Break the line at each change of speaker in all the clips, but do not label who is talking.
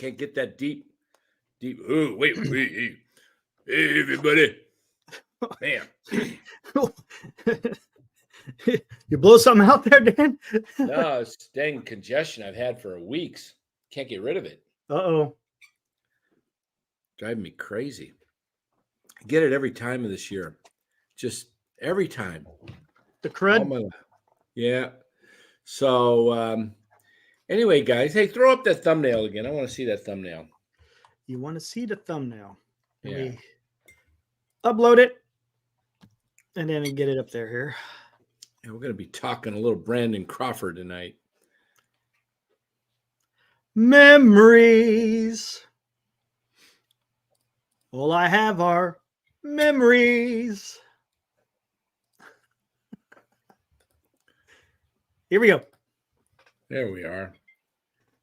can't get that deep. Oh, wait. Hey, everybody. Man.
You blow something out there, Dan?
No, it's dang congestion I've had for weeks. Can't get rid of it.
Uh-oh.
Driving me crazy. I get it every time of this year. Just every time.
The crud?
Yeah. So, anyway, guys, hey, throw up that thumbnail again. I want to see that thumbnail.
You want to see the thumbnail? Let
Yeah.
me upload it and then get it up there here.
And we're going to be talking a little Brandon Crawford tonight.
Memories. All I have are memories. Here we go.
There we are.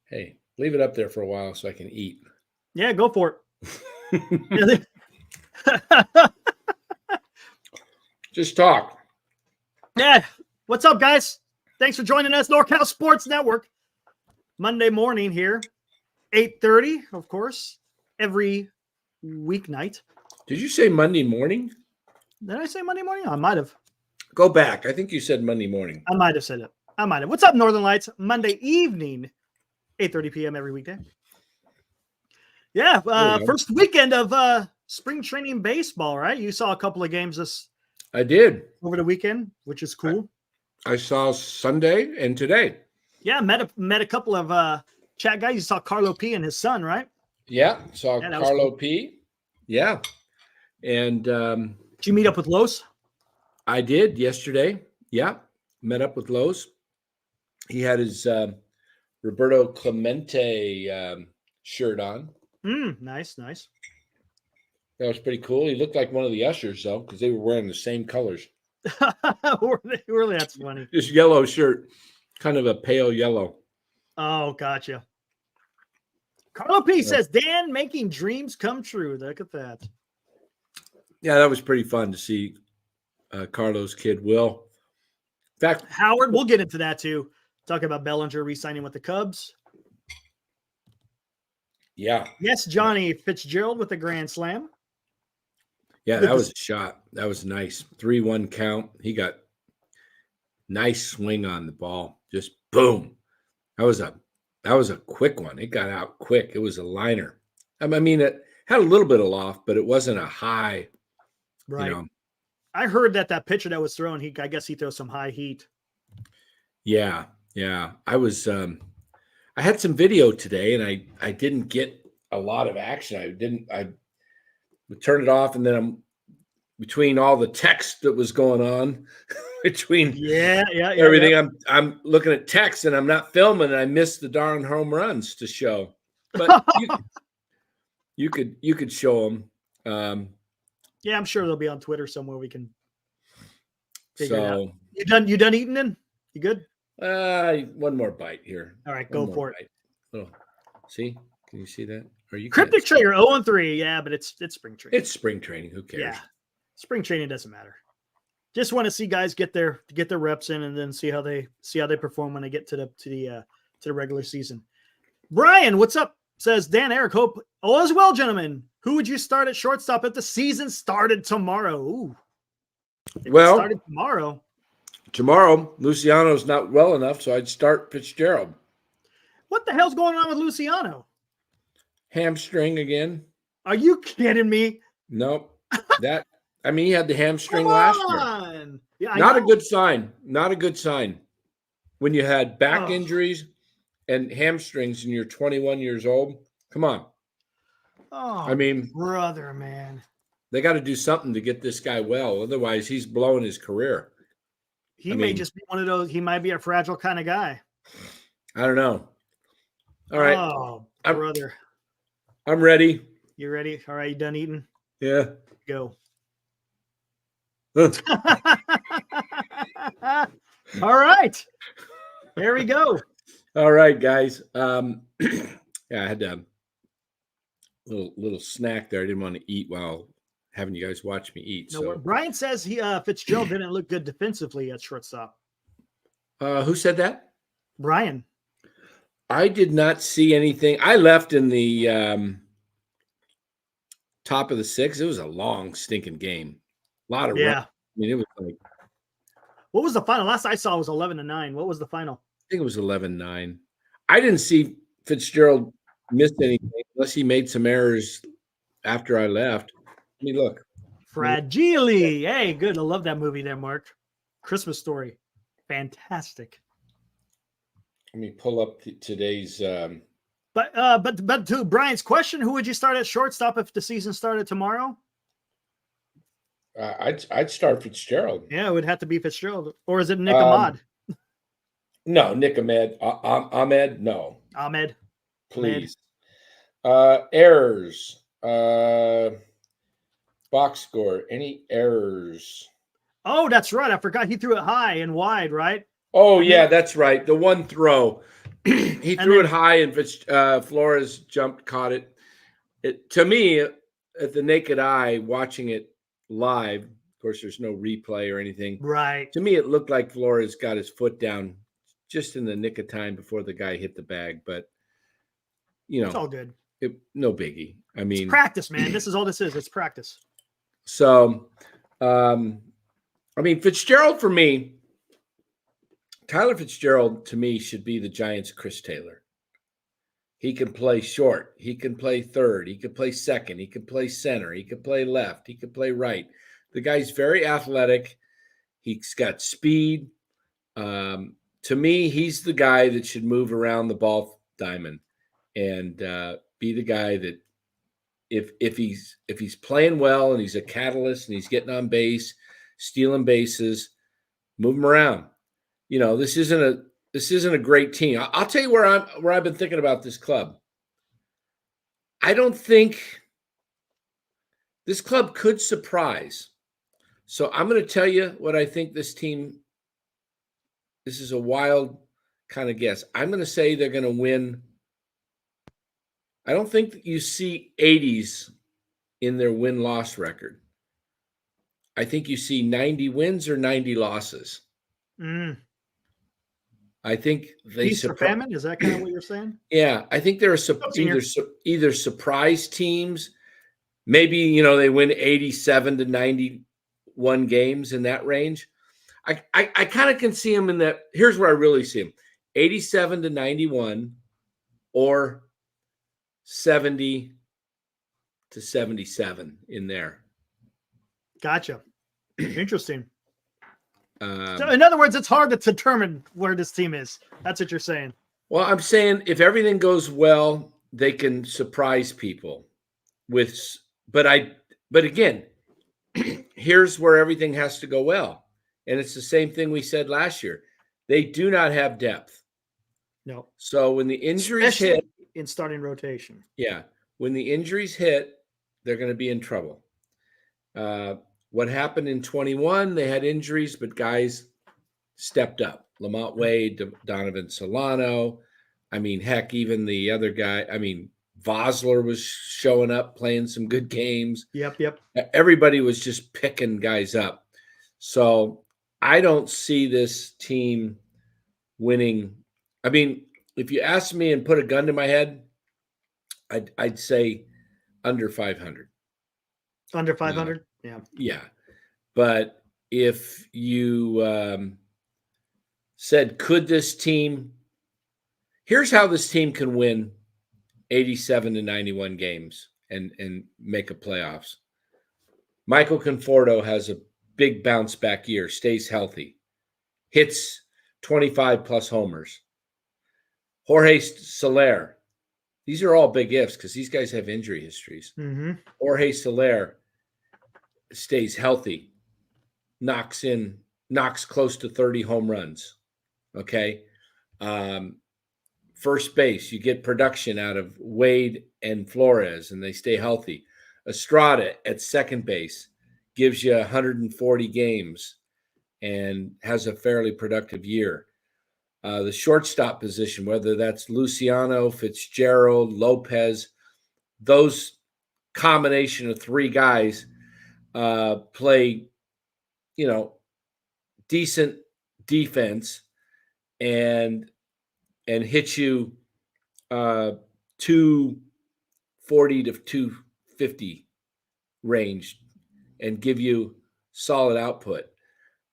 Hey, leave it up there for a while so I can eat.
Yeah, go for it.
Just talk.
Yeah. What's up, guys? Thanks for joining us, NorCal Sports Network. Monday morning here, 8:30, of course, every weeknight.
Did you say Monday morning?
Did I say Monday morning? I might have.
Go back. I think you said Monday morning.
I might have said it. I might have. What's up, Northern Lights? Monday evening, 8:30 p.m. every weekday. Yeah, first weekend of spring training baseball, right? You saw a couple of games
I did
over the weekend, which is cool.
I saw Sunday and today.
Yeah, met a couple of chat guys. You saw Carlo P and his son, right?
Yeah, saw Carlo P. Yeah, and
did you meet up with Los?
I did yesterday. Yeah, met up with Los. He had his Roberto Clemente shirt on.
Nice.
That was pretty cool. He looked like one of the ushers, though, because they were wearing the same colors.
Really, that's funny.
This yellow shirt, kind of a pale yellow.
Oh, gotcha. Carlo P says, Dan making dreams come true. Look at that.
Yeah, that was pretty fun to see Carlo's kid, Will. In fact,
Howard, we'll get into that too. Talking about Bellinger re-signing with the Cubs.
Yeah.
Yes, Johnny Fitzgerald with the grand slam.
Yeah, that was a shot. That was nice. 3-1 count. He got nice swing on the ball. Just boom. That was a quick one. It got out quick. It was a liner. I mean, it had a little bit of loft, but it wasn't a high.
Right.
You know.
I heard that pitcher that was thrown, I guess he throws some high heat.
Yeah. I had some video today and I didn't get a lot of action. I turned it off, and then I'm between all the text that was going on between everything.
Yeah.
I'm looking at text and I'm not filming, and I missed the darn home runs to show. But you could show them.
Yeah, I'm sure they'll be on Twitter somewhere. We can figure it out. You done eating then? You good?
One more bite here.
All right, go for it.
Oh, see? Can you see that? Or you
Cryptic Trader 0-3. Yeah, but it's spring training.
It's spring training. Who cares?
Yeah, spring training doesn't matter. Just want to see guys get their reps in, and then see how they perform when they get to the regular season. Brian, what's up? Says Dan, Eric, hope all is well, gentlemen. Who would you start at shortstop if the season started tomorrow? Ooh.
Well,
started tomorrow.
Tomorrow, Luciano's not well enough, so I'd start Fitzgerald.
What the hell's going on with Luciano?
Hamstring again.
Are you kidding me?
Nope. He had the hamstring last year.
Yeah,
Not a good sign. Not a good sign. When you had back injuries and hamstrings and you're 21 years old, come on.
Oh, brother, man.
They got to do something to get this guy well. Otherwise, he's blowing his career.
He may just be one of those. He might be a fragile kind of guy.
I don't know. All right.
Oh, brother.
I'm ready.
You ready? All right. You done eating?
Yeah.
Go. All right. There we go.
All right, guys. Yeah, I had a little snack there. I didn't want to eat while having you guys watch me eat.
No, Brian says Fitzgerald didn't look good defensively at shortstop.
Who said that?
Brian.
I did not see anything. I left in the top of the 6th. It was a long, stinking game. A lot of runs.
Yeah.
I mean, it was like,
What was the final? Last I saw was 11-9. What was the final?
I think it was 11-9. I didn't see Fitzgerald miss anything unless he made some errors after I left. I mean, look.
Fragile. Hey, good. I love that movie there, Mark. Christmas Story. Fantastic.
Let me pull up today's.
But to Brian's question, who would you start at shortstop if the season started tomorrow?
I'd start Fitzgerald.
Yeah, it would have to be Fitzgerald. Or is it Nick Ahmed?
No, Nick Ahmed. Ahmed, no.
Ahmed.
Please. Errors. Box score. Any errors?
Oh, that's right. I forgot he threw it high and wide, right?
Oh, yeah, that's right. The one throw. He threw it high and Flores jumped, caught it. To me, at the naked eye, watching it live, of course, there's no replay or anything.
Right.
To me, it looked like Flores got his foot down just in the nick of time before the guy hit the bag. But,
it's all good.
No biggie. I mean,
it's practice, man. This is all this is. It's practice.
So, I mean, Fitzgerald for me, Tyler Fitzgerald to me should be the Giants' Chris Taylor. He can play short. He can play third. He can play second. He can play center. He can play left. He can play right. The guy's very athletic. He's got speed. To me, he's the guy that should move around the ball diamond and be the guy that if he's playing well and he's a catalyst and he's getting on base, stealing bases, move him around. This isn't a great team. I'll tell you where I've been thinking about this club. I don't think this club could surprise. So I'm going to tell you what I think this team. This is a wild kind of guess. I'm going to say they're going to win. I don't think that you see 80s in their win-loss record. I think you see 90 wins or 90 losses. I think they
Feast or famine? Is that kind of what you're saying?
Yeah, I think there are either surprise teams. Maybe they win 87 to 91 games in that range. I kind of can see them in that. Here's where I really see them: 87 to 91, or 70 to 77 in there.
Gotcha. Interesting. So in other words, it's hard to determine where this team is. That's what you're saying.
Well, I'm saying if everything goes well, they can surprise people but again, here's where everything has to go well. And it's the same thing we said last year. They do not have depth.
No.
So when the injuries hit
in starting rotation.
Yeah. When the injuries hit, they're going to be in trouble. What happened in 21, they had injuries, but guys stepped up. Lamont Wade, Donovan Solano. I mean, heck, even the other guy. I mean, Vosler was showing up, playing some good games.
Yep.
Everybody was just picking guys up. So I don't see this team winning. I mean, if you ask me and put a gun to my head, I'd say under 500.
Under 500?
Yeah. But if you said, could this team – here's how this team can win 87 to 91 games and make a playoffs. Michael Conforto has a big bounce-back year, stays healthy, hits 25-plus homers. Jorge Soler. These are all big ifs because these guys have injury histories.
Mm-hmm.
Jorge Soler stays healthy, knocks close to 30 home runs. Okay. First base, you get production out of Wade and Flores, and they stay healthy. Estrada at second base gives you 140 games and has a fairly productive year. The shortstop position, whether that's Luciano, Fitzgerald, Lopez, those combination of three guys play, decent defense and hit you 240 to 250 range and give you solid output.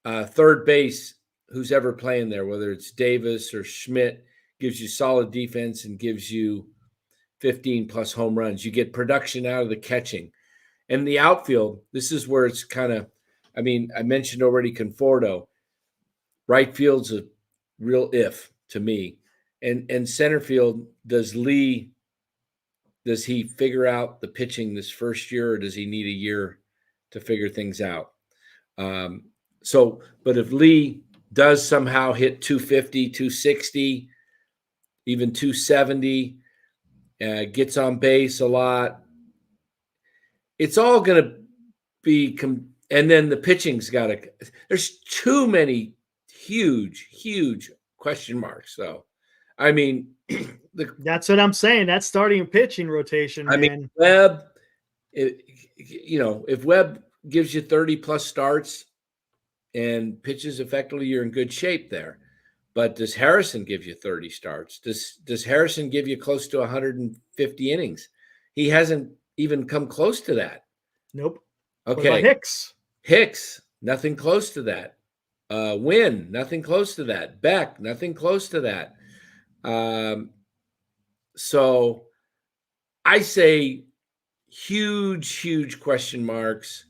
Third base, who's ever playing there, whether it's Davis or Schmidt, gives you solid defense and gives you 15 plus home runs. You get production out of the catching. And the outfield, this is where it's kind of, I mentioned already Conforto. Right field's a real if to me. And center field, does he figure out the pitching this first year, or does he need a year to figure things out? But if Lee does somehow hit 250, 260, even 270, gets on base a lot, it's all going to be and then the pitching's got to. There's too many huge question marks. So,
that's what I'm saying. That's starting pitching rotation, man.
Webb. If Webb gives you 30 plus starts and pitches effectively, you're in good shape there. But does Harrison give you 30 starts? Does Harrison give you close to 150 innings? He hasn't even come close to that.
Nope.
Okay.
What about
Hicks, nothing close to that. Wynn, nothing close to that. Beck, nothing close to that. So I say huge question marks.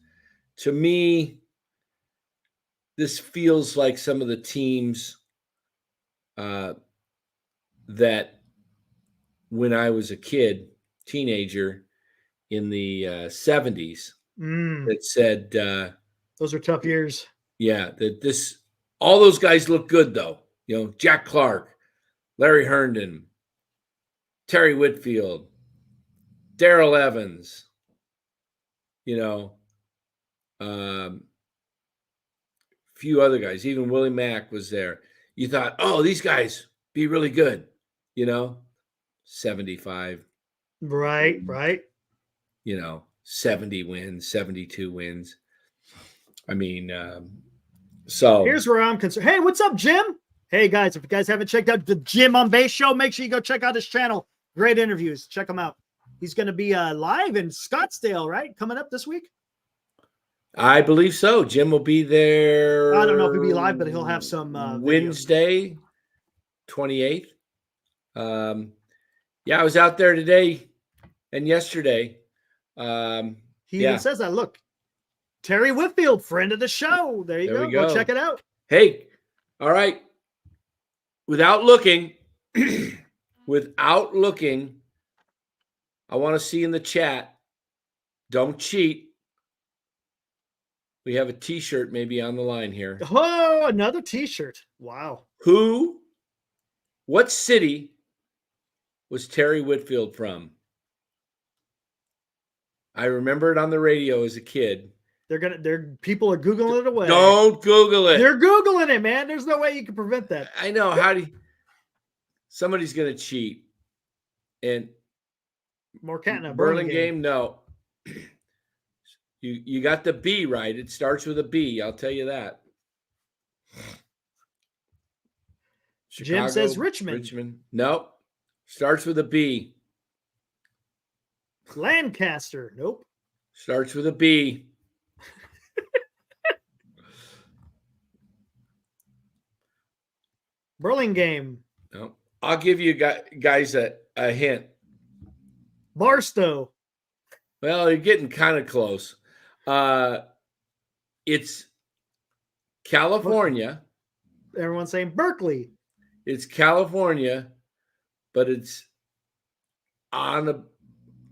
To me, this feels like some of the teams that when I was a teenager in the 70s, that said
those are tough years.
Yeah, all those guys look good though. Jack Clark, Larry Herndon, Terry Whitfield, Darrell Evans, few other guys, even Willie Mack was there. You thought, oh, these guys be really good, 75.
Right.
70 wins, 72 wins. So
here's where I'm concerned. Hey, what's up, Jim? Hey, guys, if you guys haven't checked out the Jim on Base show, make sure you go check out his channel. Great interviews. Check him out. He's going to be live in Scottsdale, right? Coming up this week?
I believe so. Jim will be there.
I don't know if he'll be live, but he'll have some
Wednesday, 28th. I was out there today and yesterday.
He even says that. Look, Terry Whitfield, friend of the show. There you go. Go check it out.
Hey, all right. Without looking, I want to see in the chat. Don't cheat. We have a T-shirt maybe on the line here.
Oh, another T-shirt. Wow.
What city was Terry Whitfield from? I remember it on the radio as a kid.
People are Googling it away.
Don't Google it.
They're Googling it, man. There's no way you can prevent that.
I know. Somebody's going to cheat. And Burlingame, no. You got the B right. It starts with a B. I'll tell you that. Chicago,
Jim says Richmond.
Nope. Starts with a B.
Lancaster. Nope.
Starts with a B.
Burlingame.
No. I'll give you guys a hint.
Barstow.
Well, you're getting kind of close. It's California.
Everyone's saying Berkeley.
It's California, but it's on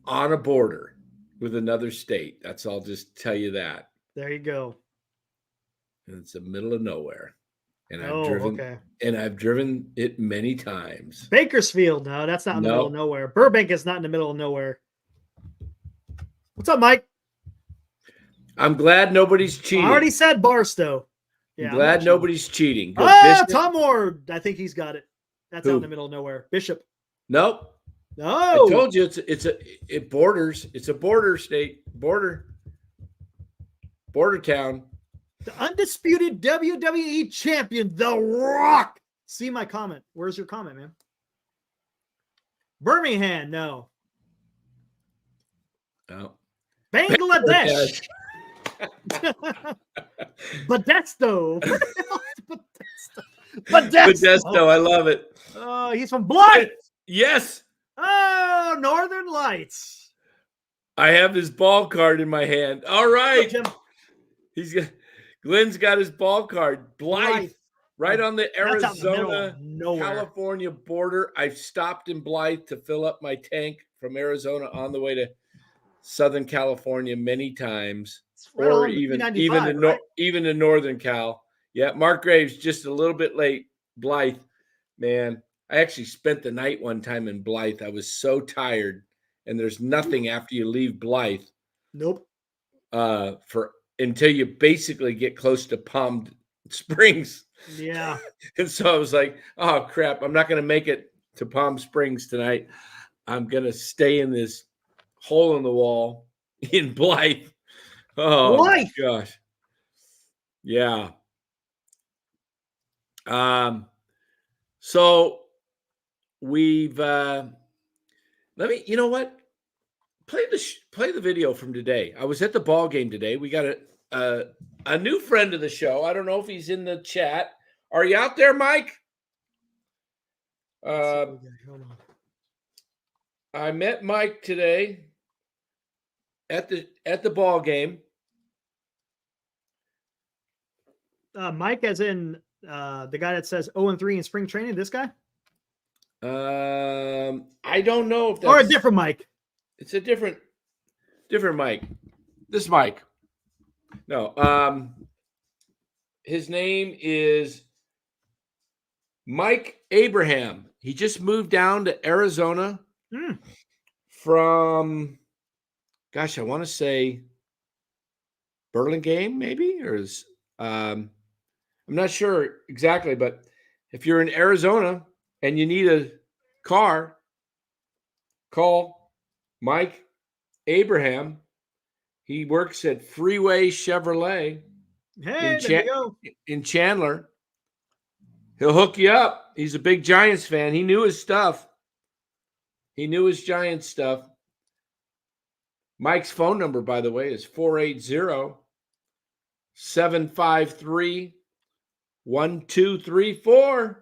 a border with another state. I'll just tell you that.
There you go.
And it's the middle of nowhere. And
okay.
I've driven it many times.
Bakersfield. No, that's not in the middle of nowhere. Burbank is not in the middle of nowhere. What's up, Mike?
I'm glad nobody's cheating.
I already said Barstow.
Yeah, I'm glad nobody's cheating.
Tom Ward. I think he's got it. That's out in the middle of nowhere. Bishop.
Nope.
No.
I told you it borders. It's a border state. Border town.
The undisputed WWE champion, The Rock. See my comment. Where's your comment, man? Birmingham, no.
Oh.
Bangladesh. Modesto.
Modesto, I love it.
Oh, he's from Blythe.
Yes.
Oh, Northern Lights.
I have his ball card in my hand. All right.
Jim.
Glenn's got his ball card. Blythe. Right on the
That's out in the middle
Arizona,
of nowhere.
California border. I've stopped in Blythe to fill up my tank from Arizona on the way to Southern California many times,
right
or
along the
even
395, right?
even in Northern Cal. Yeah, Mark Graves just a little bit late. Blythe, man, I actually spent the night one time in Blythe. I was so tired, and there's nothing after you leave Blythe.
Nope.
For until you basically get close to Palm Springs.
Yeah.
And so I was like, oh crap, I'm not going to make it to Palm Springs tonight. I'm going to stay in this hole in the wall in Blythe. Oh
Blythe.
gosh. Yeah. So we've let me, you know what? Play the video from today. I was at the ball game today. We got a new friend of the show. I don't know if he's in the chat. Are you out there, Mike? I met Mike today at the ball game.
Mike, as in the guy that says 0-3 in spring training. This guy?
I don't know if that's
or a different Mike.
It's a different Mike. This Mike. No. His name is Mike Abraham. He just moved down to Arizona from, gosh, I want to say Burlingame, maybe, or is I'm not sure exactly, but if you're in Arizona and you need a car, call Mike Abraham. He works at Freeway Chevrolet in Chandler. He'll hook you up. He's a big Giants fan. He knew his stuff. He knew his Giants stuff. Mike's phone number, by the way, is 480-753-1234.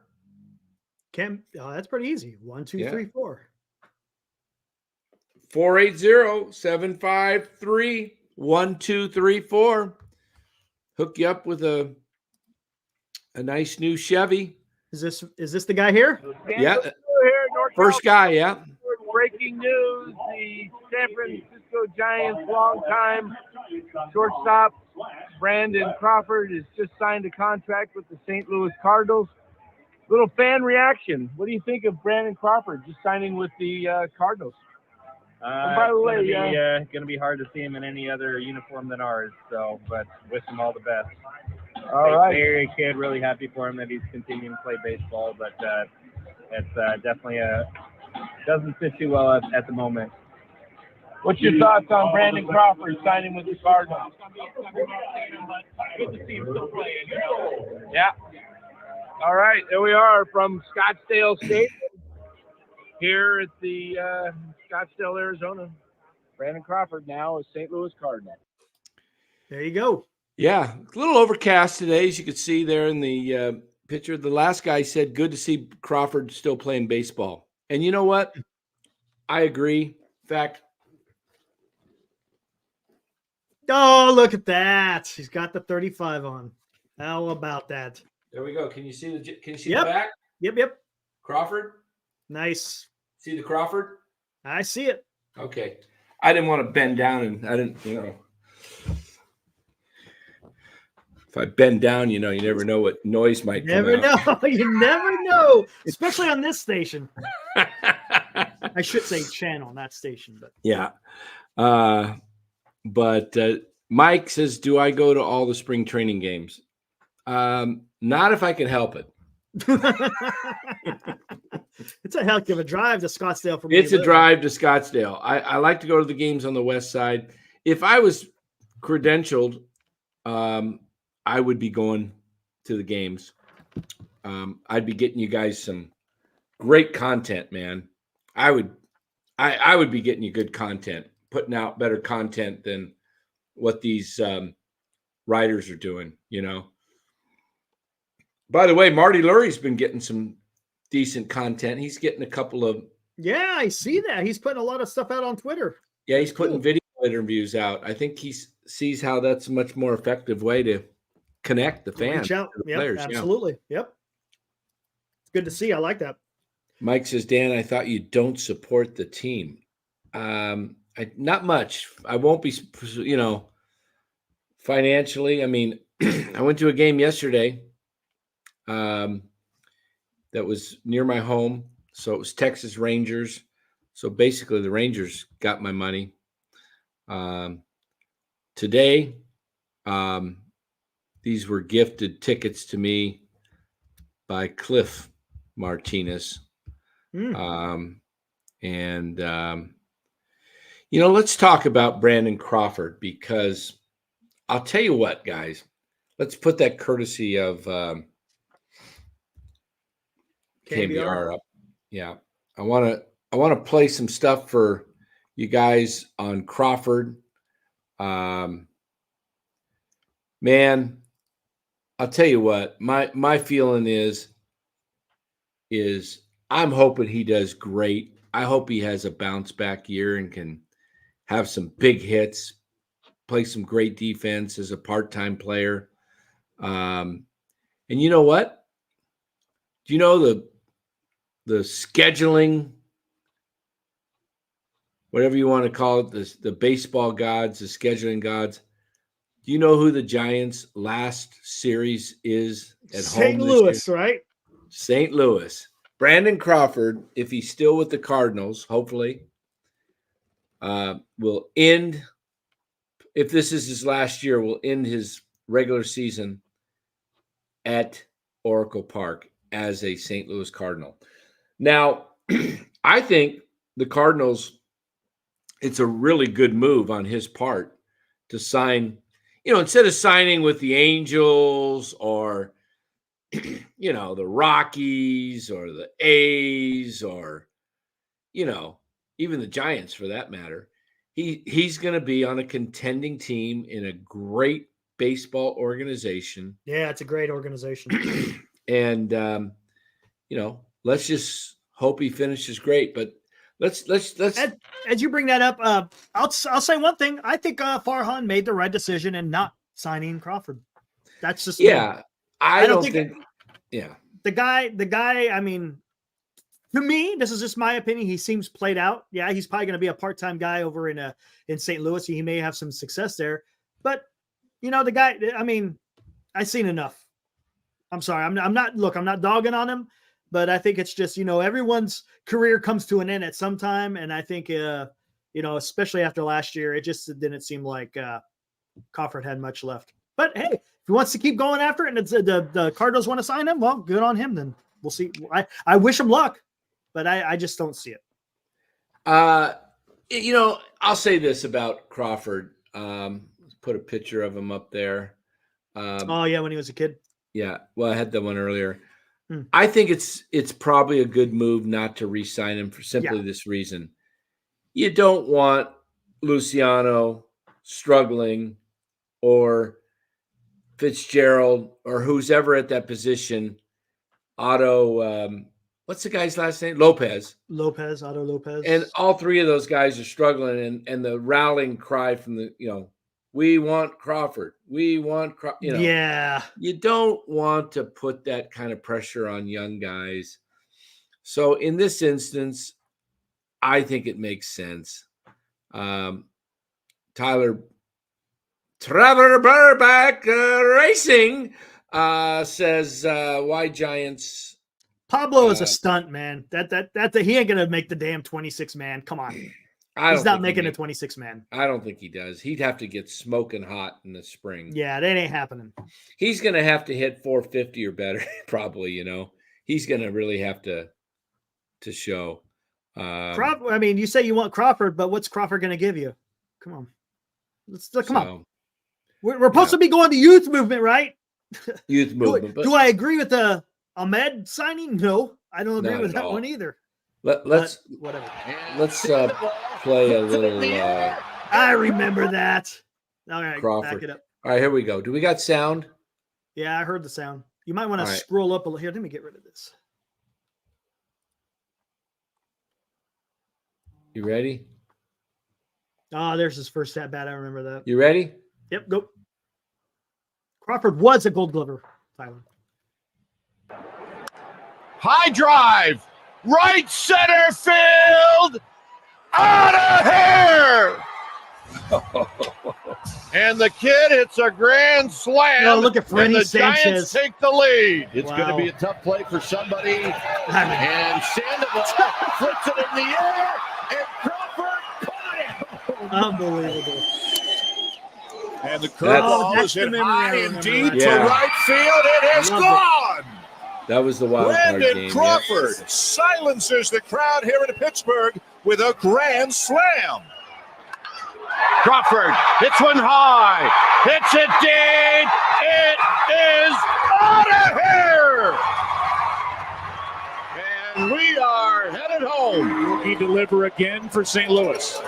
That's pretty easy. 1, 2, 3, 4.
480-753-1234. Hook you up with a nice new Chevy.
Is this the guy here?
Yeah. First guy, yeah.
Breaking news, the San Francisco Giants longtime shortstop Brandon Crawford has just signed a contract with the St. Louis Cardinals. Little fan reaction. What do you think of Brandon Crawford just signing with the Cardinals?
By the way, it's going to be hard to see him in any other uniform than ours. So, but wish him all the best.
All right.
Very excited, really happy for him that he's continuing to play baseball. But it's definitely doesn't fit too well at the moment.
What's your thoughts on Brandon Crawford signing with the Cardinals?
Good to see him still playing.
Yeah. All right, there we are from Scottsdale State. Here at the Scottsdale, Arizona. Brandon Crawford now is St. Louis Cardinal.
There you go.
Yeah, a little overcast today, as you could see there in the picture. The last guy said, good to see Crawford still playing baseball. And you know what? I agree. In fact.
Oh, look at that. He's got the 35 on. How about that?
There we go. Can you see the
Yep.
back?
Yep.
Crawford?
Nice.
See the Crawford?
I see it.
Okay. I didn't want to bend down, and I didn't, if I bend down, you never know what noise might come out.
You never know, especially on this station. I should say channel, not station, but
yeah. But Mike says, do I go to all the spring training games? Not if I can help it.
It's a heck of a drive to Scottsdale for me.
It's a drive to Scottsdale. I like to go to the games on the west side. If I was credentialed, I would be going to the games. I'd be getting you guys some great content, man. I would be getting you good content, putting out better content than what these writers are doing, you know. By the way, Marty Lurie's been getting some decent content. He's getting a couple of
Yeah, I see that. He's putting a lot of stuff out on Twitter.
yeah, he's putting video interviews out. I think he sees how that's a much more effective way to connect the fans
Reach out.
to the
Yep,
players.
absolutely. Yep. It's good to see. I like that.
Mike says, Dan, I thought you don't support the team. Not much. I won't be, you know, financially. I mean, I went to a game yesterday that was near my home. So it was Texas Rangers. So basically the Rangers got my money. Today, these were gifted tickets to me by Cliff Martinez. You know, let's talk about Brandon Crawford, because I'll tell you what, guys, let's put that courtesy of KBR up. Yeah. I want to play some stuff for you guys on Crawford. Man, I'll tell you what, my feeling is I'm hoping he does great. I hope he has a bounce back year and can have some big hits, play some great defense as a part-time player. And you know what? Do you know the scheduling, whatever you want to call it, the baseball gods, the scheduling gods? Do you know who the Giants' last series is at
St.
home?
Louis, right?
St. Louis. Brandon Crawford, if he's still with the Cardinals, hopefully, will end, if this is his last year, will end his regular season at Oracle Park as a St. Louis Cardinal. Now, I think the Cardinals, it's a really good move on his part to sign, you know, instead of signing with the Angels or, you know, the Rockies or the A's or, you know, even the Giants for that matter. He's going to be on a contending team in a great baseball organization.
Yeah, it's a great organization.
And, you know, let's just hope he finishes great. But let's
as you bring that up, I'll say one thing. I think Farhan made the right decision in not signing Crawford. That's just
yeah. I don't think yeah.
The guy, I mean, to me, this is just my opinion. He seems played out. Yeah, he's probably going to be a part-time guy over in St. Louis. He may have some success there, but you know, the guy. I mean, I've seen enough. I'm sorry. I'm not dogging on him, but I think it's just, you know, everyone's career comes to an end at some time, and I think you know, especially after last year, it just didn't seem like Crawford had much left. But hey, if he wants to keep going after it, and the Cardinals want to sign him, well, good on him. Then we'll see. I wish him luck. But I just don't see it.
You know, I'll say this about Crawford. Let's put a picture of him up there.
Oh yeah, when he was a kid.
Yeah, well, I had that one earlier. I think it's probably a good move not to re-sign him for simply this reason. You don't want Luciano struggling, or Fitzgerald, or who's ever at that position. Otto. What's the guy's last name? Lopez.
Otto Lopez.
And all three of those guys are struggling, and the rallying cry from the, you know, we want Crawford. We want Crawford. You know,
yeah.
You don't want to put that kind of pressure on young guys. So in this instance, I think it makes sense. Trevor Burback Racing says, why Giants?
Pablo is a stunt, man. That he ain't gonna make the damn 26 man. Come on, he's not making a 26 man.
I don't think he does. He'd have to get smoking hot in the spring.
Yeah, that ain't happening.
He's gonna have to hit 450 or better, probably. You know, he's gonna really have to show.
I mean, you say you want Crawford, but what's Crawford gonna give you? Come on, come on. We're supposed to be going to youth movement, right?
Youth movement.
Do I agree with the Ahmed signing? No, I don't agree with that one either.
Let's
whatever.
play a little
I remember that. All right,
Crawford.
back it up.
All right, here we go. Do we got sound?
Yeah, I heard the sound. You might want to
All right.
scroll up a little. Here, let me get rid of this.
You ready?
Oh, there's his first at bat. I remember that.
You ready?
Yep, go. Crawford was a Gold Glover, Tyler.
High drive, right center field, out of here. And the kid hits a grand slam.
Oh, look at Freddie
and the
Sanchez.
Giants take the lead. It's
Wow.
going to be a tough play for somebody. And Sandoval flips it in the air, and Crawford caught it.
Unbelievable.
And the curveball
that's
is
the
hit
memory
high
I
and
remember
deep
right
to
now.
right field. It is
Love
gone.
That was the wild card
Brandon
game.
Crawford silences the crowd here in Pittsburgh with a grand slam. Crawford hits one high, hits it deep. It is out of here. And we are headed home.
He deliver again for St. Louis.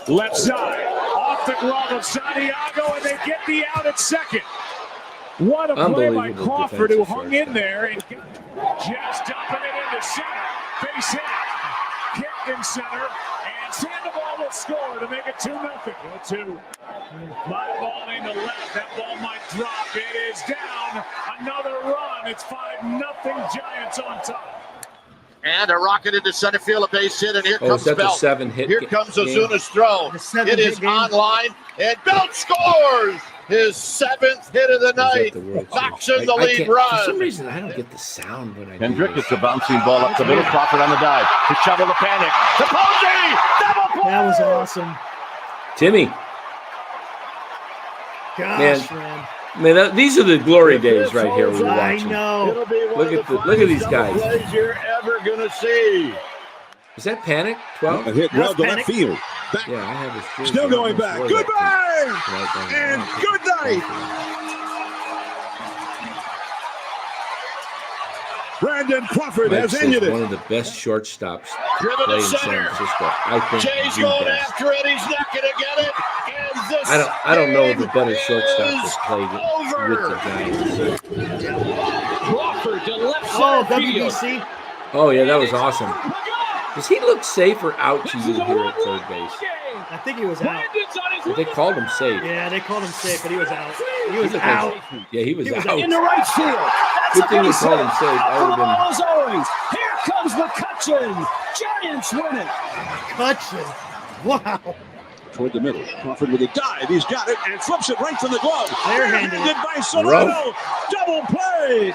Left side, off the glove of Santiago, and they get the out at second. What a play by
Unbelievable
Crawford, who
defensive
hung in
shortstop.
there and just dumping it into center. Base hit, kicked in center, and Sandoval will score to make it 2-0. 2. My ball into left. That ball might drop. It is down. Another run. It's 5-0 Giants on top.
And a rocket into center field, a base hit, and here
Oh,
comes
is that the
Belt.
7-hit
Here comes
game?
Ozuna's throw.
The 7-hit
It is
game.
on line, and Belt scores his 7th hit of the
Or is that
night.
the World
Knocks
Series?
in the
I
lead
can't-
run.
For some reason, I don't get the sound when I do
Hendrick
this.
gets a bouncing ball up the middle. Crawford on the dive. To shovel the panic. To Posey! Double play!
That was awesome.
Timmy,
Gosh, man.
man, these are the glory days right here we were
I
watching.
know.
It'll be one
Look
of
at
the
look at these
finest
guys.
double plays you're ever gonna see.
Is that Panic? 12?
A hit well to
Panic.
left field. Back.
Yeah, I have his jersey.
Still
I
going
almost
back.
wore that
Goodbye.
tonight.
And good night. Brandon Crawford
Mike
has
says
ended
one
it.
of the best shortstops
Driven to
play in San
center.
Francisco. I think
Jay's
the
going
best.
after it. He's not gonna get it. And this
I don't know the
game
better shortstop
is
that played
over.
with the Giants.
Crawford to left
Oh,
center field.
WBC.
Oh yeah, that was awesome. Does he look safe or out to you here at third base?
I think he was out.
They called him safe.
Yeah, they called him safe, but he was out. He
He
was
looked
out.
like- yeah, he was
He was
out.
In the right field. That's
Good
a
thing they
base
called
hit.
him safe. I
For
would
the
have
ball as always. Here comes McCutcheon. Giants win it.
Hutchin. Wow.
Toward the middle. Crawford with a dive. He's got it and flips it right from the glove.
Barehanded.
Barehanded by Solano. Double play.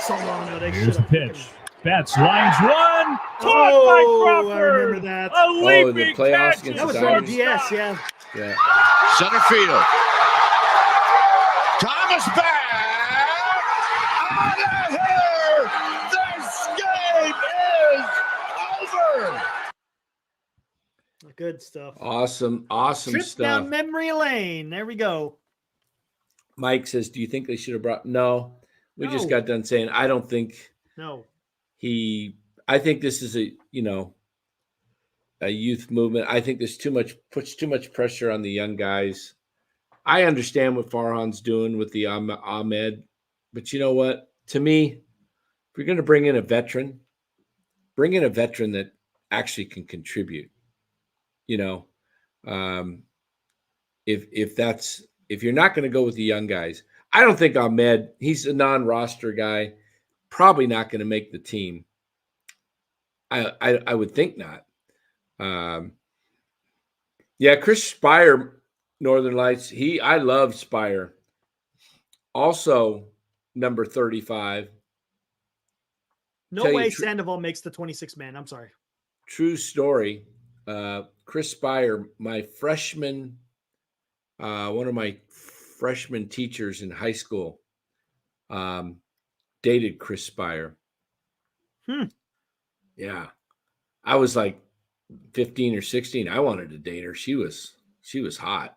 So long ago, they
Here's
should
the
have.
pitch. Betts lines one. Caught by
Oh,
Crawford.
I remember that.
A leaping
the playoffs
catch.
against
That was
the
on the
Giants.
DS, yeah.
Yeah.
Center field. Thomas back. Out of here. This game is over.
Good stuff.
Awesome
Trip
stuff.
down memory lane. There we go.
Mike says, "Do you think they should have brought?" No, we just
No.
got done saying I don't think
No.
I think this is a youth movement. I think there's puts too much pressure on the young guys. I understand what Farhan's doing with the Ahmed, but you know what? To me, if you're going to bring in a veteran that actually can contribute. You know, if you're not going to go with the young guys, I don't think Ahmed. He's a non-roster guy, probably not going to make the team. I would think not. Yeah, Chris Spire, Northern Lights. I love Spire. Also, number 35.
No
Tell you
way
tr-
Sandoval makes the 26 man. I'm sorry.
True story. Chris Spire, my freshman, one of my freshman teachers in high school, dated Chris Spire. Yeah. I was like 15 or 16. I wanted to date her. She was hot.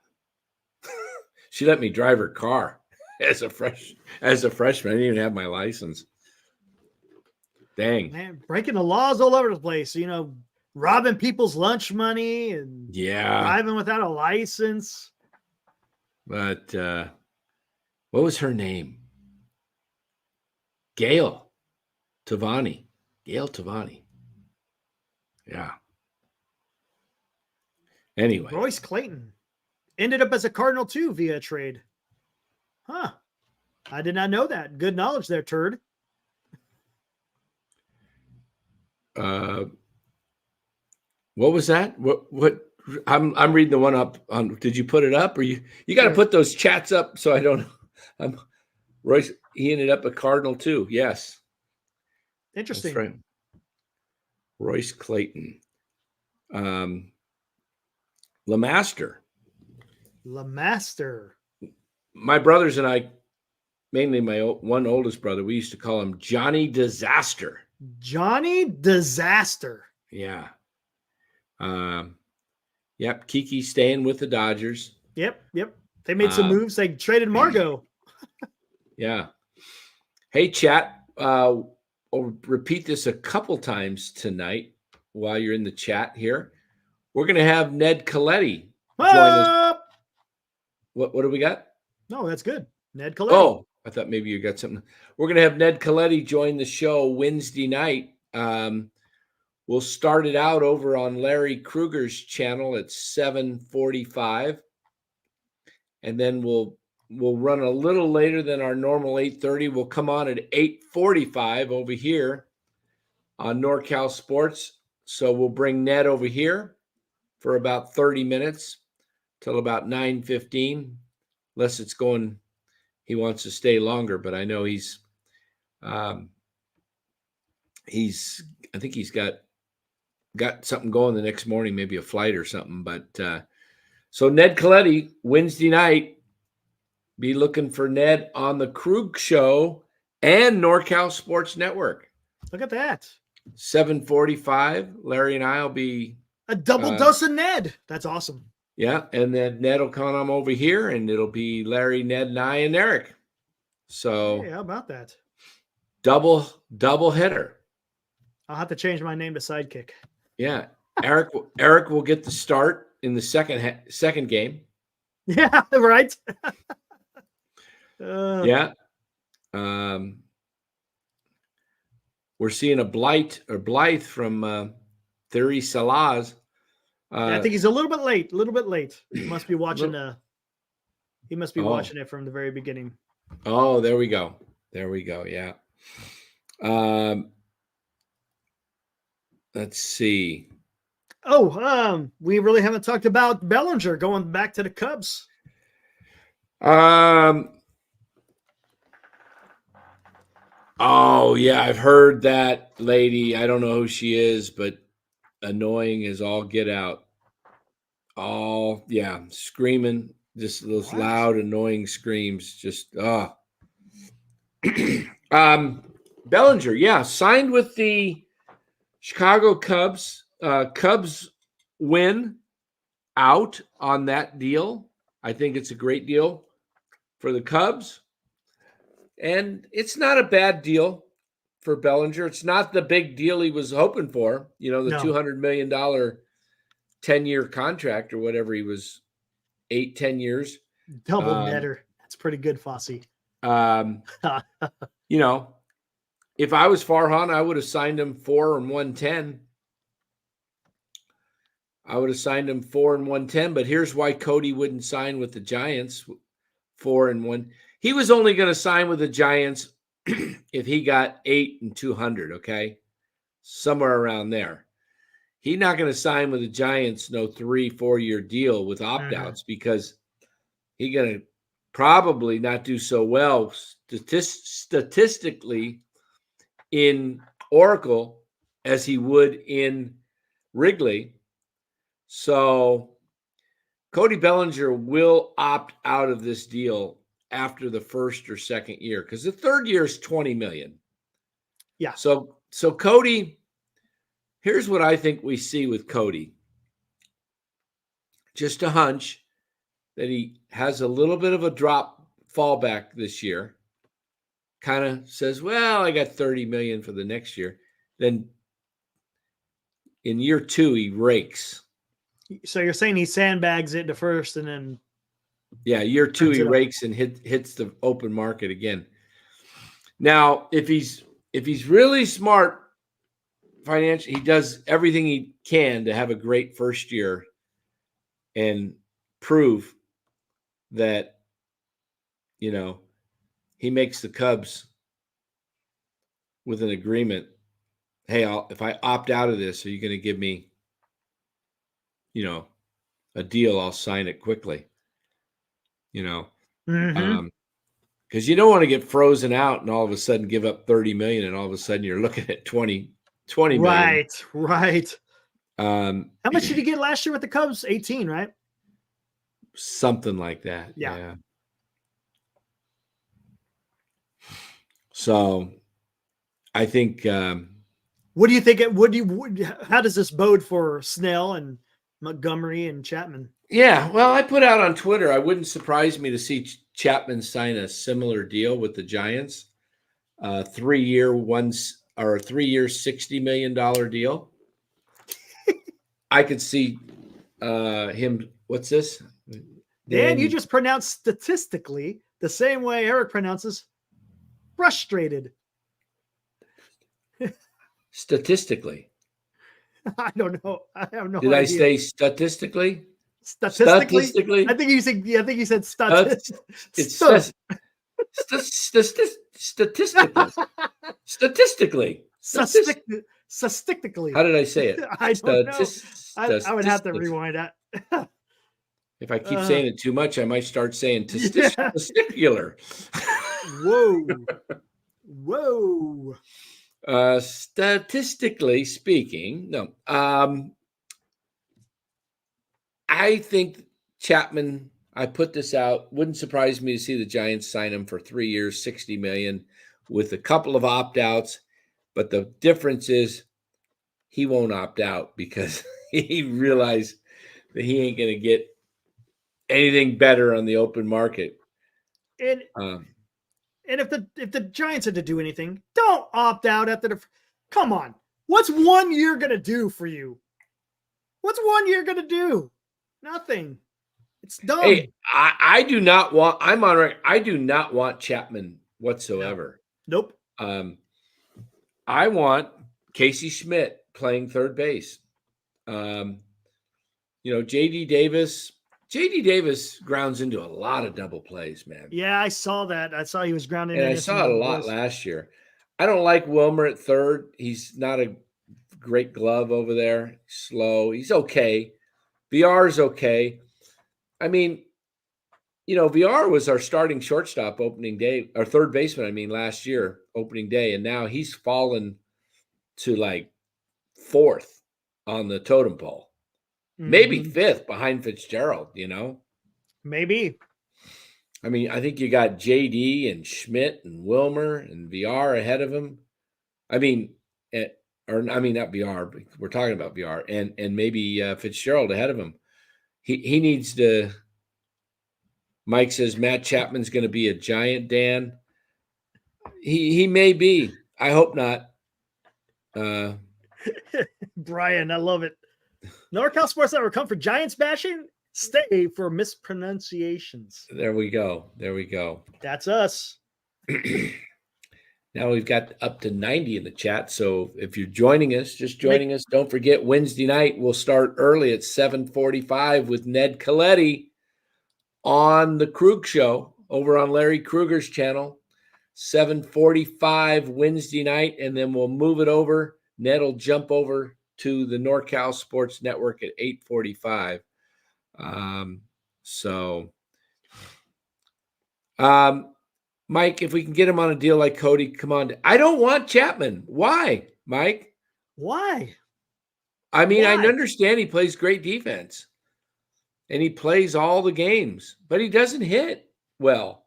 She let me drive her car as a freshman. I didn't even have my license. Dang.
Man, breaking the laws all over the place. Robbing people's lunch money and driving without a license.
But what was her name? Gail Tavani. Yeah. Anyway.
Royce Clayton ended up as a Cardinal too via a trade. Huh. I did not know that. Good knowledge there, turd.
What was that? What I'm reading the one up on. Did you put it up, or you got to put those chats up so I don't. Royce. He ended up a Cardinal too. Yes.
Interesting.
That's right. Royce Clayton. LeMaster. My brothers and I, mainly my one oldest brother, we used to call him Johnny Disaster. Yeah. Yep. Kiki staying with the Dodgers.
Yep. They made some moves. They traded Margot.
Yeah. Hey, chat. I'll repeat this a couple times tonight while you're in the chat here. We're going to have Ned Coletti join us. What do we got?
No, that's good. Ned Coletti.
Oh, I thought maybe you got something. We're going to have Ned Coletti join the show Wednesday night. We'll start it out over on Larry Kruger's channel at 7:45. And then we'll run a little later than our normal 8:30. We'll come on at 8:45 over here on NorCal Sports. So we'll bring Ned over here for about 30 minutes till about 9:15, unless it's going, he wants to stay longer, but I know I think he's got something going the next morning, maybe a flight or something. But so Ned Coletti, Wednesday night, be looking for Ned on the Krug Show and NorCal Sports Network.
Look at that.
7:45. Larry and I will be
a double dose of Ned. That's awesome.
Yeah, and then Ned will come over here, and it'll be Larry, Ned, and I, and Eric. So,
hey, how about that?
Double header.
I'll have to change my name to Sidekick.
Yeah, Eric will get the start in the second game.
Yeah, right.
Yeah. We're seeing a Blythe from Theory Salaz.
I think he's a little bit late. He must be watching watching it from the very beginning.
Oh, there we go. Yeah. Let's see.
We really haven't talked about Bellinger going back to the Cubs.
Oh yeah, I've heard that lady. I don't know who she is, but annoying as all get out. All screaming, just those loud, annoying screams. Just Bellinger, signed with the Chicago Cubs. Cubs win out on that deal. I think it's a great deal for the Cubs. And it's not a bad deal for Bellinger. It's not the big deal he was hoping for. The $200 million 10-year contract or whatever he was, 10 years.
Double netter. That's pretty good, Fossey.
If I was Farhan, I would have signed him 4 and 110. But here's why Cody wouldn't sign with the Giants 4 and 1. He was only going to sign with the Giants if he got 8 and 200, okay? Somewhere around there. He's not going to sign with the Giants, no 3-4 year deal with opt-outs because he's going to probably not do so well statistically in Oracle as he would in Wrigley. So Cody Bellinger will opt out of this deal after the first or second year because the third year is $20 million.
Yeah.
So Cody, here's what I think we see with Cody. Just a hunch that he has a little bit of a drop fallback this year. Kind of says, well, I got $30 million for the next year. then in year 2 he rakes.
So you're saying he sandbags it to first and then
year 2
turns
he
it up.
rakes and hits the open market again. Now, if he's really smart financially, he does everything he can to have a great first year and prove that, he makes the Cubs with an agreement. Hey, if I opt out of this, are you going to give me, a deal? I'll sign it quickly.
Mhm.
Because you don't want to get frozen out and all of a sudden give up 30 million, and all of a sudden you're looking at 20 million.
Right.
How
How much did he get last year with the Cubs? 18, right?
Something like that.
Yeah.
Yeah. So I think,
What do you think? How does this bode for Snell and Montgomery and Chapman?
yeah, well, I put out on Twitter, I wouldn't surprise me to see Chapman sign a similar deal with the Giants, 3-year or a 3-year $60 million deal. I could see him. What's this?
Dan, you just pronounced statistically the same way Eric pronounces frustrated.
Statistically.
I don't know. I have no
Did
idea.
I say statistically?
Statistically? I think you said
It's
stud.
statistically.
Statistically.
How did I say it?
I don't know. I would have to rewind that.
If I keep saying it too much, I might start saying
Yeah.
testicular.
Whoa.
Statistically speaking, no. I think Chapman, I put this out, wouldn't surprise me to see the Giants sign him for 3 years, $60 million, with a couple of opt-outs. But the difference is he won't opt out because he realized that he ain't going to get anything better on the open market.
And if the Giants had to do anything, don't opt out at the. Come on, what's 1 year gonna do for you? What's 1 year gonna do? Nothing. It's dumb.
Hey, I do not want. I'm on record. I do not want Chapman whatsoever.
Nope.
I want Casey Schmidt playing third base. JD Davis. JD Davis grounds into a lot of double plays, man.
Yeah, I saw that. I saw he was grounding.
And I saw it a lot last year. I don't like Wilmer at third. He's not a great glove over there. Slow. He's okay. VR is okay. I mean, VR was our starting shortstop opening day, or third baseman, last year, opening day. And now he's fallen to like fourth on the totem pole. Maybe fifth behind Fitzgerald,
Maybe.
I think you got JD and Schmidt and Wilmer and VR ahead of him. Not VR, but we're talking about VR and maybe Fitzgerald ahead of him. He needs to. Mike says Matt Chapman's going to be a Giant, Dan. He may be. I hope not.
Brian, I love it. NorCal Sports Network, come for Giants bashing, stay for mispronunciations.
There we go.
That's us.
Now we've got up to 90 in the chat. So if you're joining us, don't forget Wednesday night, we'll start early at 7:45 with Ned Coletti on the Krug Show over on Larry Kruger's channel. 7:45 Wednesday night, and then we'll move it over. Ned will jump over to the NorCal Sports Network at 8:45. Mike, if we can get him on a deal like Cody, come on. I don't want Chapman. Why, Mike?
Why?
I understand he plays great defense and he plays all the games, but he doesn't hit well.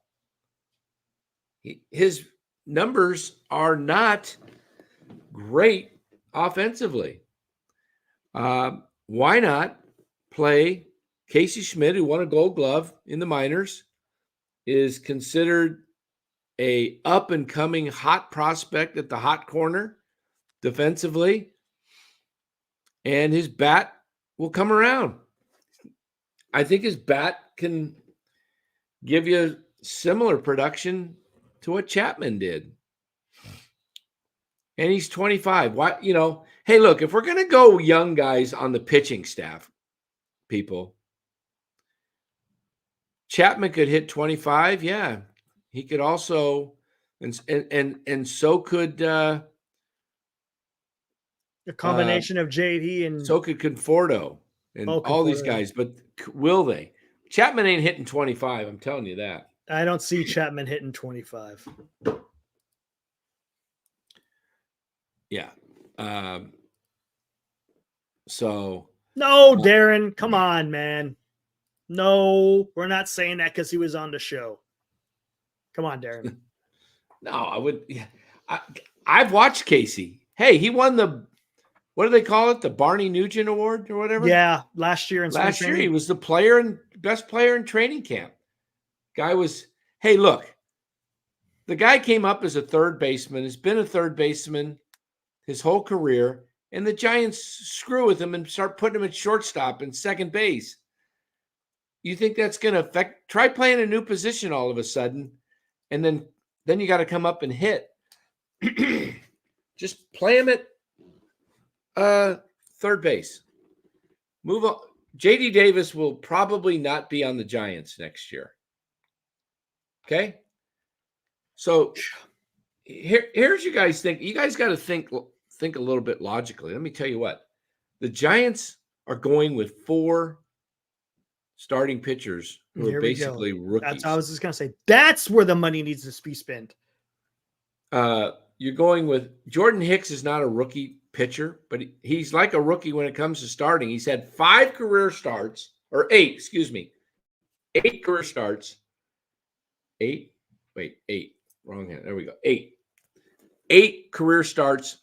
His numbers are not great offensively. Why not play Casey Schmidt, who won a Gold Glove in the minors, is considered a up-and-coming hot prospect at the hot corner, defensively, and his bat will come around. I think his bat can give you similar production to what Chapman did. And he's 25. Why, hey, look, if we're going to go young guys on the pitching staff, people, Chapman could hit 25. Yeah. He could also, and so could
a combination of JD and
so could Conforto and all these guys, but will they? Chapman ain't hitting 25. I'm telling you that.
I don't see Chapman hitting 25.
Yeah. So
no, Darren, come on, man. No, we're not saying that because he was on the show. Come on, Darren.
No, I would. I've watched Casey. Hey, he won the, what do they call it? The Barney Nugent Award or whatever?
Yeah, last year.
Last year, he was the best player in training camp. Guy was, hey, look, the guy came up as a third baseman, has been a third baseman his whole career, and the Giants screw with him and start putting him at shortstop and second base. You think that's going to affect? Try playing a new position all of a sudden, and then you got to come up and hit. Just play him at third base. Move on. JD Davis will probably not be on the Giants next year. Okay? So here's you guys think. You guys got to think a little bit logically. Let me tell you what. The Giants are going with 4 starting pitchers who are basically rookies.
That's I was just going to say. That's where the money needs to be spent.
You're going with Jordan Hicks is not a rookie pitcher, but he's like a rookie when it comes to starting. He's had 5 career starts, or 8, excuse me. 8 career starts. 8. Wait, 8. Wrong hand. There we go. 8. 8 career starts.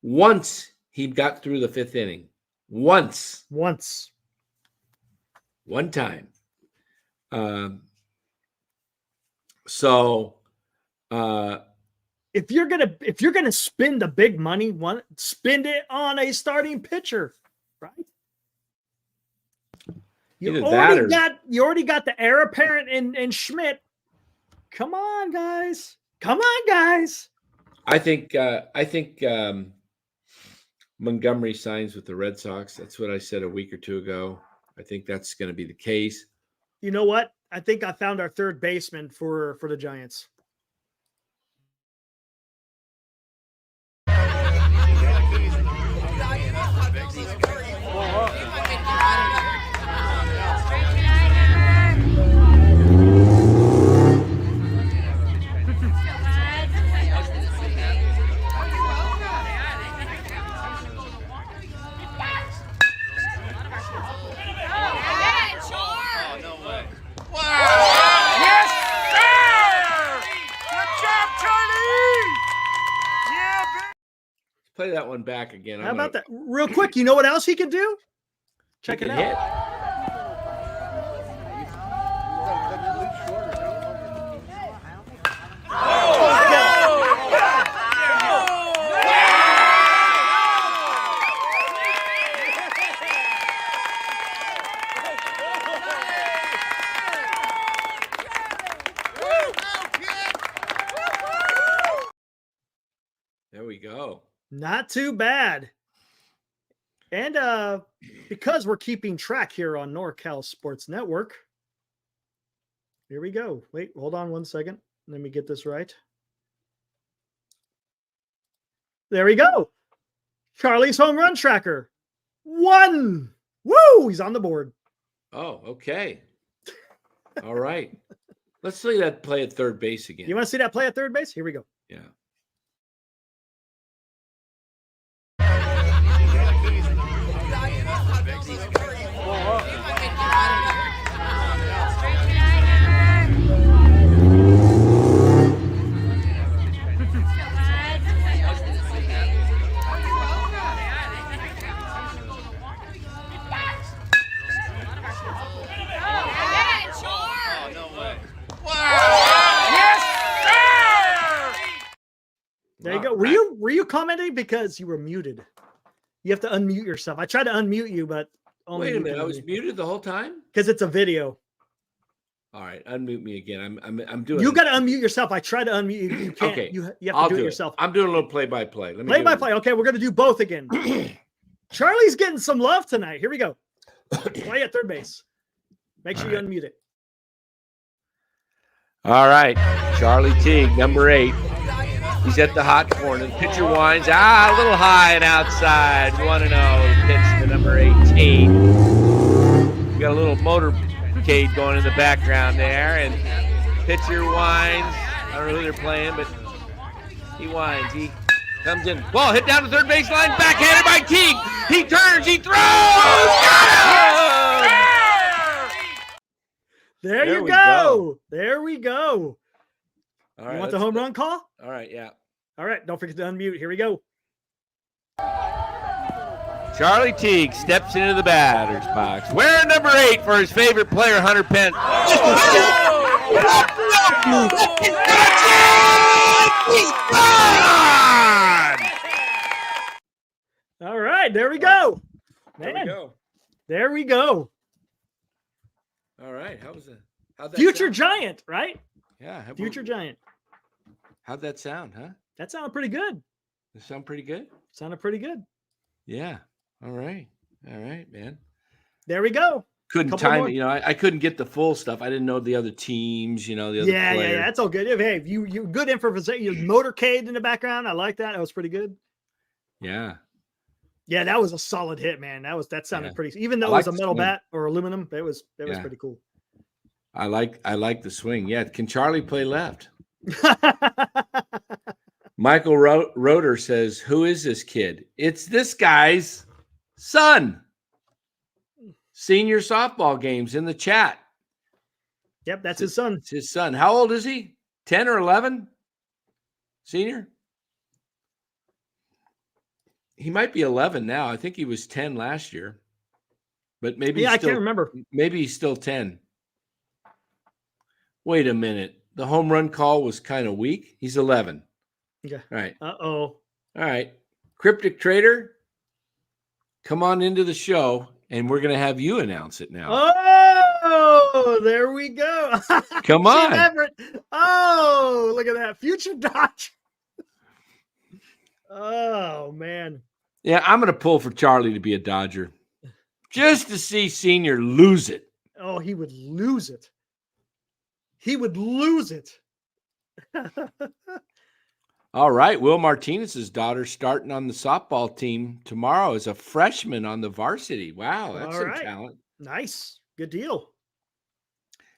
Once he got through the 5th inning. Once. One time.
If you're gonna spend the big money, spend it on a starting pitcher, right? You already got the heir apparent in Schmidt. Come on, guys.
I think Montgomery signs with the Red Sox. That's what I said a week or 2 ago. I think that's going to be the case.
You know what? I think I found our third baseman for the Giants.
Play that one back again.
How about that? Real quick, you know what else he can do? Check it out.
Hit. There we go.
Not too bad. And because we're keeping track here on NorCal Sports Network, here we go. Wait, hold on one second. Let me get this right. There we go. Charlie's home run tracker. 1. Woo! He's on the board.
Oh, okay. All right. Let's see that play at third base again.
You want to see that play at third base? Here we go.
Yeah.
There you go. Were you commenting because you were muted? You have to unmute yourself. I tried to unmute you, but only
wait a minute. I was muted the whole time.
because it's a video.
All right, unmute me again. I'm doing.
You got to unmute yourself. I tried to unmute you. You can't.
Okay,
You have to do it yourself.
I'm doing a little play-by-play. Let me
Play-by-play. Okay, we're gonna do both again. Charlie's getting some love tonight. Here we go. Play at third base. Make sure you unmute it.
All right, Charlie Teague, number 8. He's at the hot corner. The pitcher winds. A little high and outside. 1-0. Pitch to number 18. We got a little motorcade going in the background there, and pitcher winds. I don't know who they're playing, but he winds. He comes in. Ball hit down the third baseline. Backhanded by Teague. He turns. He throws. Got him!
There you go. There we go.
All right,
you want the home run call?
All right, yeah.
All right, don't forget to unmute. Here we go.
Charlie Teague steps into the batter's box. Wearing number 8 for his favorite player, Hunter Pence.
All right, there we go.
There
Man,
we go.
there we go.
All right, how'd that
Future
sound?
Giant, right?
Yeah,
Future Giant.
How'd that sound, huh?
That sounded pretty good.
That sound pretty good?
Sounded pretty good.
Yeah. All right, man.
There we go.
Couldn't
Couple
time
more.
it, I couldn't get the full stuff. I didn't know the other teams, the other
Yeah,
players.
that's all good. Hey, you good information. You motorcade in the background. I like that. That was pretty good.
Yeah.
Yeah, that was a solid hit, man. That sounded
Yeah.
pretty. Even though
I
it was
like
a
the
metal
swing.
bat or aluminum, it was
Yeah.
pretty cool.
I like the swing. Yeah. Can Charlie play left? Michael Roeder says, "Who is this kid?" It's this guy's son. Senior softball games in the chat.
Yep, that's his son.
It's his son. How old is he? 10 or 11? Senior? He might be 11 now. I think he was 10 last year. But maybe
I can't remember.
Maybe he's still 10. Wait a minute. The home run call was kind of weak. He's 11.
Okay.
All right.
Uh-oh.
All right. Cryptic Trader, come on into the show, and we're going to have you announce it now.
Oh, there we go.
Come
Shane
on.
Everett. Oh, look at that. Future Dodge. Oh, man.
Yeah, I'm going to pull for Charlie to be a Dodger just to see Senior lose it.
Oh, he would lose it. He would lose it.
All right. Will Martinez's daughter starting on the softball team tomorrow as a freshman on the varsity. Wow, that's
All
some
right.
talent.
Nice. Good deal.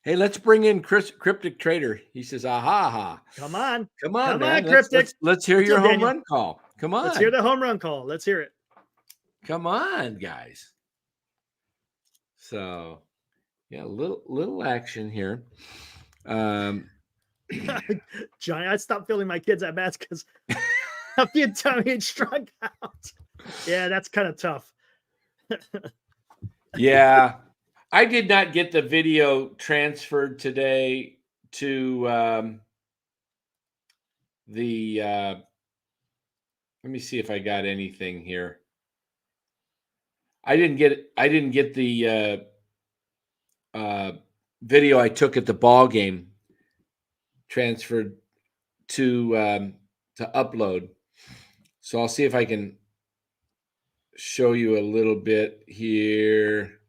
Hey, let's bring in Cryptic Trader. He says, aha.
Come on.
Come on,
Come
man.
on, Cryptic.
Let's hear
What's
your
up,
home
Daniel?
run call. Come on.
Let's hear the home run call. Let's hear it.
Come on, guys. So, yeah, a little action here.
Johnny, I stopped filling my kids at bats because a few times he struck out. Yeah, that's kind of tough.
Yeah. I did not get the video transferred today to let me see if I got anything here. I didn't get the video I took at the ball game transferred to upload. So I'll see if I can show you a little bit here.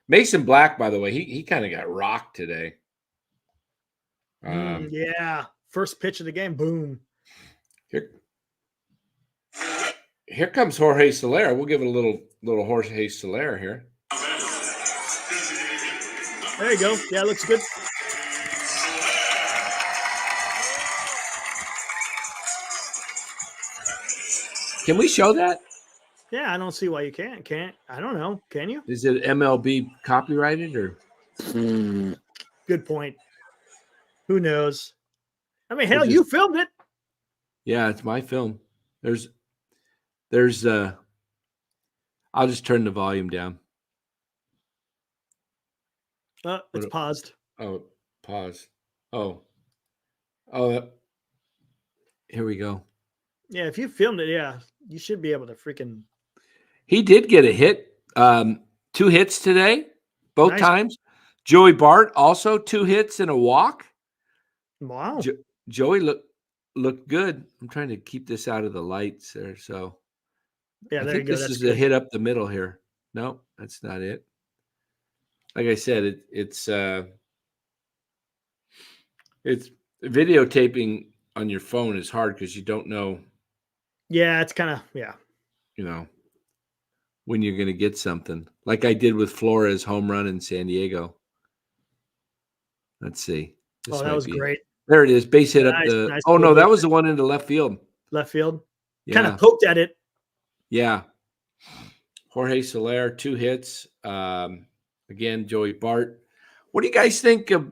Mason Black, by the way, he kind of got rocked today.
Yeah. First pitch of the game. Boom.
Here comes Jorge Soler. We'll give it a little Jorge Soler here.
There you go. Yeah, looks good.
Can we show that?
Yeah, I don't see why you can't. Can't. I don't know. Can you?
Is it MLB copyrighted or?
Good point. Who knows? I mean, hell, you filmed it.
Yeah, it's my film. There's I'll just turn the volume down.
It's paused.
Oh, pause. Oh, here we go.
Yeah, if you filmed it, yeah, you should be able to freaking.
He did get a hit. 2 hits today, both
Nice.
times. Joey Bart also 2 hits and a walk.
Wow.
Joey looked good. I'm trying to keep this out of the lights there. So
Yeah,
I
there you
think
go.
this
That's
is
good.
a hit up the middle here. No, that's not it. Like I said, it's videotaping on your phone is hard because you don't know,
Yeah, it's kind of
when you're going to get something. Like I did with Flores' home run in San Diego. Let's see. This
that
might
was
be it.
great.
There it is. Base hit up
Nice,
the.
nice
Oh
little
no, that
base
was
hit.
the one into left field.
Left field. Kind
Yeah,
of poked at it.
yeah. Jorge Soler 2 hits. Again, Joey Bart. What do you guys think of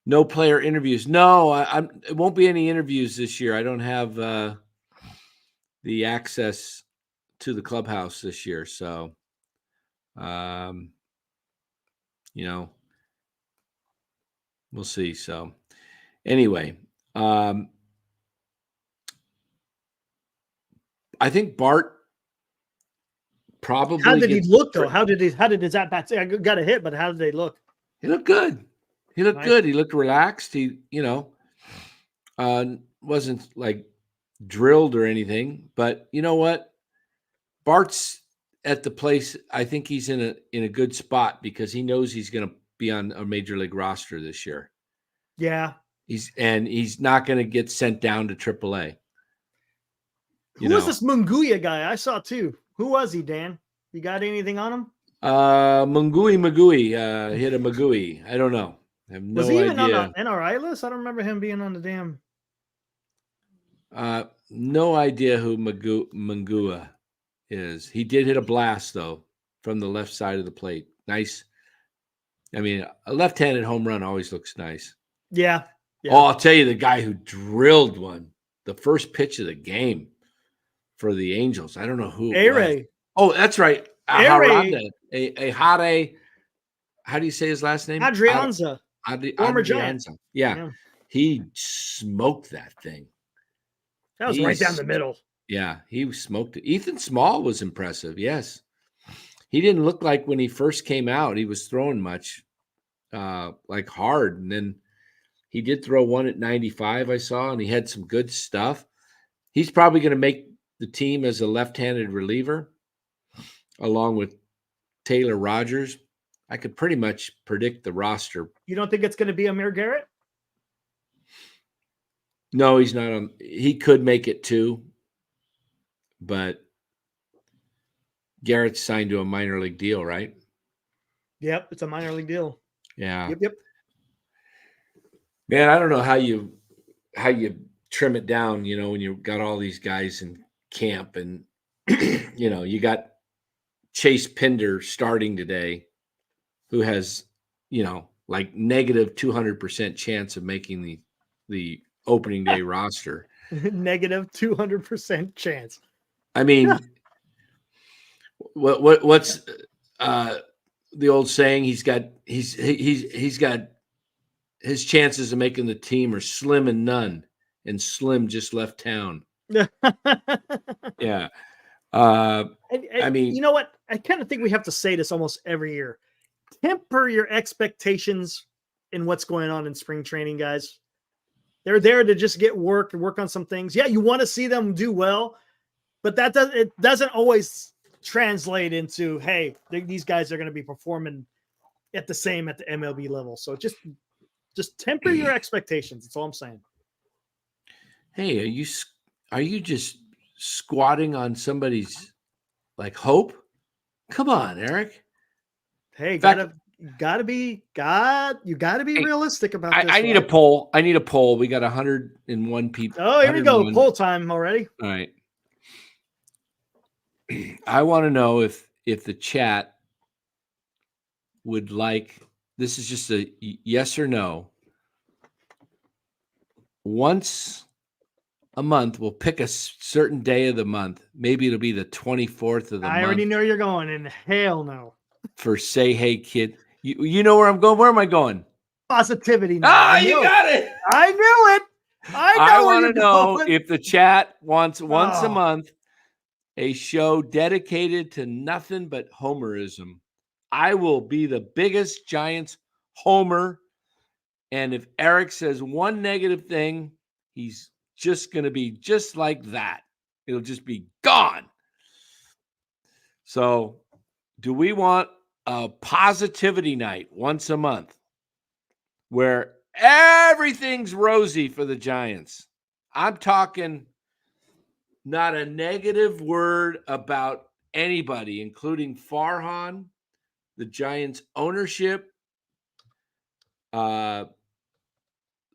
no player interviews? No, it won't be any interviews this year. I don't have the access to the clubhouse this year, so we'll see. So anyway, I think Bart probably.
How did he look though? How did his at bats? I got a hit, but how did they look?
He looked good. He looked
Nice.
good. He looked relaxed. He, wasn't like drilled or anything. But you know what? Bart's at the place. I think he's in a good spot because he knows he's going to be on a major league roster this year.
Yeah.
He's not going to get sent down to AAA.
Who was this Munguia guy? I saw too. Who was he, Dan? You got anything on him?
Magui hit a Magui. I don't know. I have no
Was he
idea.
even on the NRI list? I don't remember him being on the damn.
No idea who Mangua is. He did hit a blast though from the left side of the plate. Nice. I mean, a left-handed home run always looks nice.
Yeah.
Oh, I'll tell you the guy who drilled one, the first pitch of the game for the Angels. I don't know who.
A-Ray.
Oh, that's right.
A-Ray.
Ahade. How do you say his last name?
Adrianza. Former Giant.
Yeah. He smoked that thing.
That was right down the middle.
Yeah, he smoked it. Ethan Small was impressive. Yes. He didn't look like when he first came out, he was throwing much, like hard. And then he did throw one at 95, I saw, and he had some good stuff. He's probably going to make the team as a left-handed reliever, along with Taylor Rogers. I could pretty much predict the roster.
You don't think it's going to be Amir Garrett?
No, he's not on. He could make it too, but Garrett's signed to a minor league deal, right?
Yep, it's a minor league deal.
Yeah.
Yep.
Man, I don't know how you trim it down, when you got all these guys in camp and you got Chase Pinder starting today, who has, like negative 200% chance of making the opening day roster.
Negative 200% chance.
I mean, what's the old saying? He's got his chances of making the team are slim and none, and Slim just left town. Yeah. I mean,
you know what? I kind of think we have to say this almost every year. Temper your expectations in what's going on in spring training, guys. They're there to just get work and work on some things. Yeah, you want to see them do well, but it doesn't always translate into, hey, these guys are going to be performing at the MLB level. So just temper your expectations. That's all I'm saying.
Hey, are you just squatting on somebody's like hope? Come on, Eric.
Hey, you gotta be realistic about this.
I need a poll. We got 101 people.
Oh, here we go. Poll time already.
All right. I want to know if the chat would like, this is just a yes or no. Once a month, we'll pick a certain day of the month. Maybe it'll be the 24th of the month.
I already know you're going, and hell no.
For Say Hey Kid. You know where I'm going? Where am I going?
Positivity. Now.
Ah,
I
you
knew
got it.
I knew it.
I
where
want
you're
to know
going.
if the chat wants once a
Oh.
month a show dedicated to nothing but homerism. I will be the biggest Giants homer. And if Eric says one negative thing, he's just going to be just like that. It'll just be gone. So, do we want a positivity night once a month where everything's rosy for the Giants? I'm talking not a negative word about anybody, including Farhan, the Giants ownership,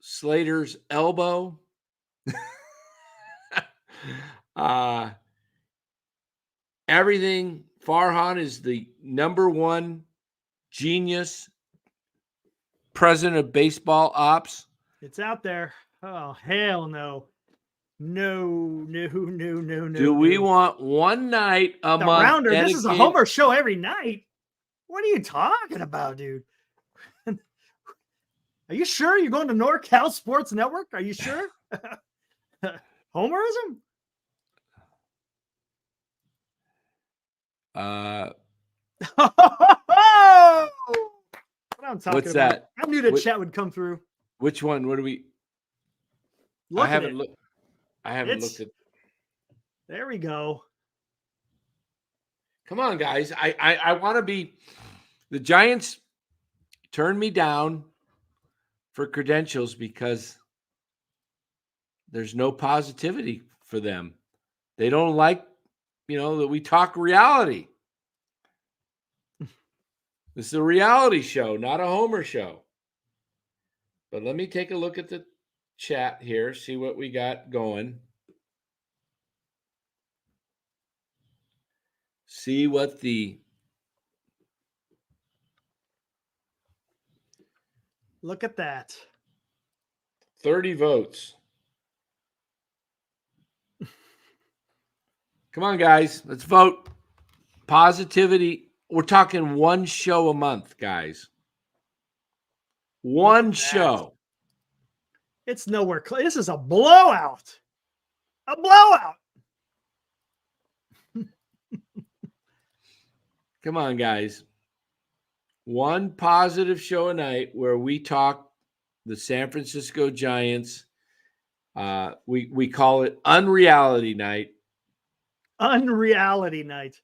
Slater's elbow, everything. Farhan is the number one genius president of baseball ops.
It's out there. Oh, hell no. No.
Do we want one night a
the
month?
Rounder.
Dedicated?
This is a Homer show every night. What are you talking about, dude? Are you sure you're going to NorCal Sports Network? Are you sure? Homerism?
What
I'm talking
what's
about.
that?
I knew the chat would come through.
Which one? What do we?
Look
I haven't
at
looked. I haven't looked at.
There we go.
Come on, guys. I want to be. The Giants turned me down for credentials because there's no positivity for them. They don't like, that we talk reality. This is a reality show, not a Homer show. But let me take a look at the chat here, see what we got going. See what the
Look at that.
30 votes. Come on, guys. Let's vote. Positivity. We're talking one show a month, guys. One show.
It's nowhere close. This is a blowout. A blowout.
Come on, guys. One positive show a night where we talk the San Francisco Giants. We call it Unreality Night.
Unreality night.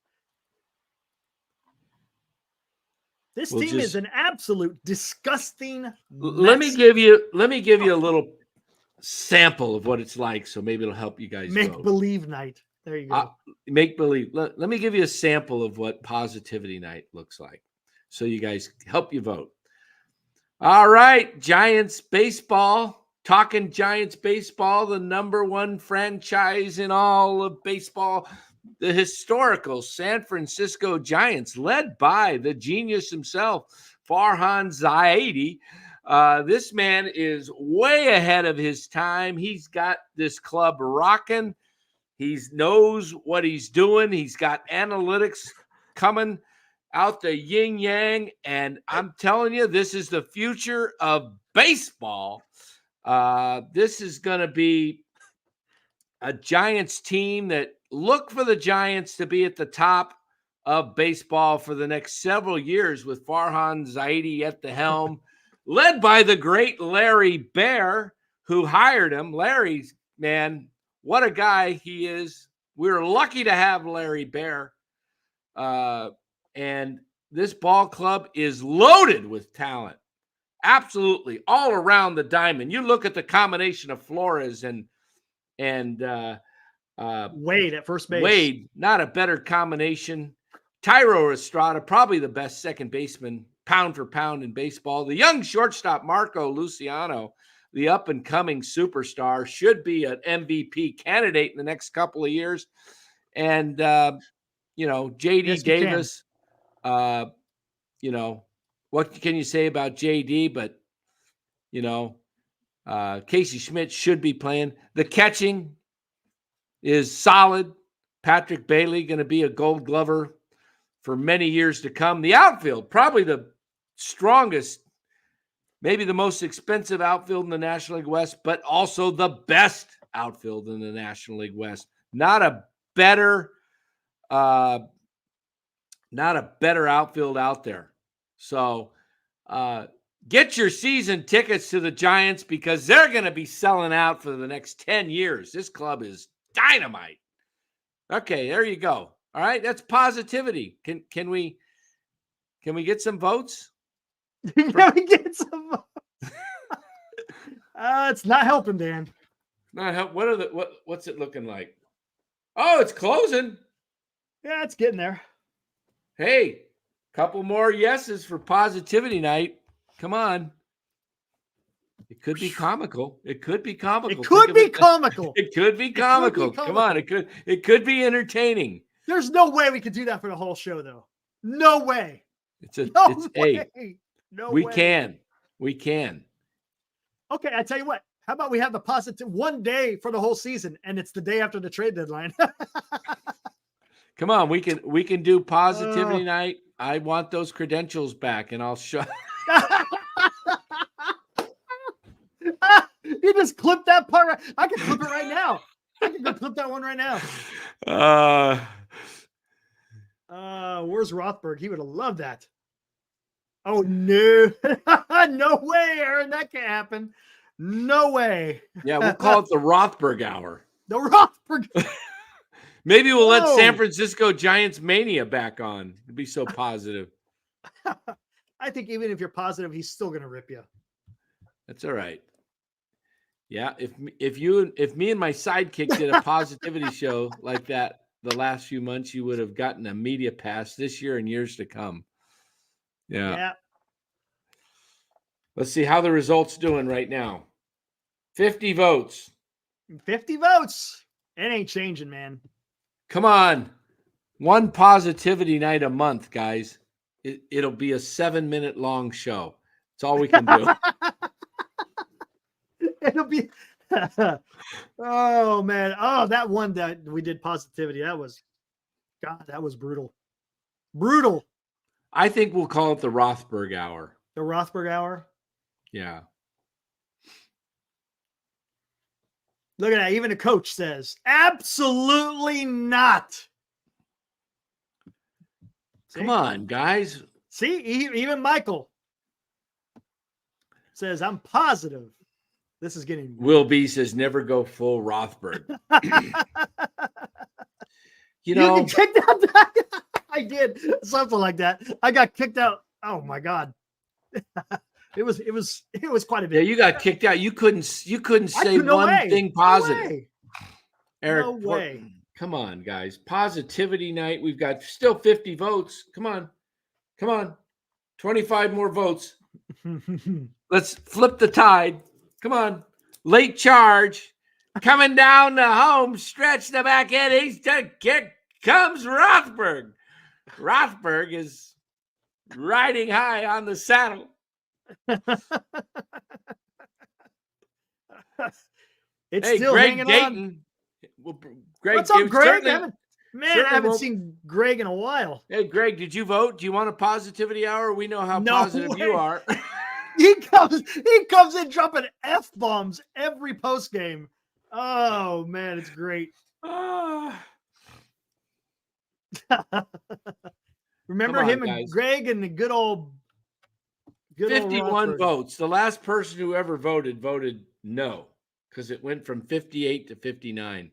This team is an absolute disgusting mess.
Let me give you a little sample of what it's like, so maybe it'll help you guys
make
vote.
believe night. There you go.
Make believe. Let me give you a sample of what positivity night looks like, so you guys help you vote. All right, Giants baseball. Talking Giants baseball, the number one franchise in all of baseball, the historical San Francisco Giants, led by the genius himself, Farhan Zaidi. This man is way ahead of his time. He's got this club rocking. He knows what he's doing. He's got analytics coming out the yin yang. And I'm telling you, this is the future of baseball. This is going to be a Giants team that look for the Giants to be at the top of baseball for the next several years with Farhan Zaidi at the helm, led by the great Larry Bear, who hired him. Larry's, man, what a guy he is. We're lucky to have Larry Bear. And this ball club is loaded with talent. Absolutely, all around the diamond. You look at the combination of Flores and
Wade at first base.
Wade, not a better combination. Tyro Estrada, probably the best second baseman, pound for pound in baseball. The young shortstop, Marco Luciano, the up-and-coming superstar, should be an MVP candidate in the next couple of years. And, J.D.
Yes,
Davis, what can you say about JD? But, Casey Schmidt should be playing. The catching is solid. Patrick Bailey going to be a Gold Glover for many years to come. The outfield, probably the strongest maybe the most expensive outfield in the National League West, but also the best outfield in the National League West. Not a better outfield out there. So get your season tickets to the Giants because they're going to be selling out for the next 10 years. This club is dynamite. Okay, there you go. All right, that's positivity. Can we get some votes?
Can we get some votes? It's not helping, Dan.
Not help. What's it looking like? Oh, it's closing.
Yeah, it's getting there.
Hey, couple more yeses for positivity night. Come on. It could be comical. It could be comical.
It could be comical.
It could be comical. Come on. It could be entertaining.
There's no way we could do that for the whole show, though. No way.
We can.
Okay, I tell you what. How about we have the positive one day for the whole season, and it's the day after the trade deadline.
Come on, we can do positivity night. I want those credentials back, and I'll show.
You just clip that part. I can clip it right now. I can go clip that one right now. Where's Rothberg? He would have loved that. Oh no, no way, Aaron. That can't happen. No way.
Yeah, we'll call it the Rothberg hour.
The Rothberg.
Maybe we'll let San Francisco Giants mania back on. It'd be so positive.
I think even if you're positive, he's still going to rip you.
That's all right. Yeah, if me and my sidekick did a positivity show like that the last few months, you would have gotten a media pass this year and years to come. Yeah. Let's see how the results doing right now. 50 votes.
50 votes. It ain't changing, man.
Come on. One positivity night a month, guys. It'll be a 7-minute long show. That's all we can do.
It'll be oh man. Oh, that one that we did positivity. That was brutal. Brutal.
I think we'll call it the Rothberg hour.
The Rothberg hour?
Yeah.
Look at that. Even a coach says, absolutely not.
See? Come on, guys.
See, even Michael says, I'm positive. This is getting.
Will B says, never go full Rothberg.
You get kicked out. I did something like that. I got kicked out. Oh my God. It was quite a bit.
Yeah, you got kicked out. You couldn't say one thing positive. Eric,
no way.
Come on, guys. Positivity night. We've got still 50 votes. Come on. 25 more votes. Let's flip the tide. Come on. Late charge. Coming down the home stretch, the back end. He's done kick. Comes Rothberg. Rothberg is riding high on the saddle.
It's still
Greg
hanging
Dayton.
on.
Well, Greg,
what's up, Greg? I haven't
won't...
seen Greg in a while.
Hey, Greg, did you vote? Do you want a positivity hour? We know how positive you are.
He comes in dropping F-bombs every post game. Oh man, it's great. Remember him and Greg and the good old
51 votes. The last person who ever voted no, because it went from 58 to 59.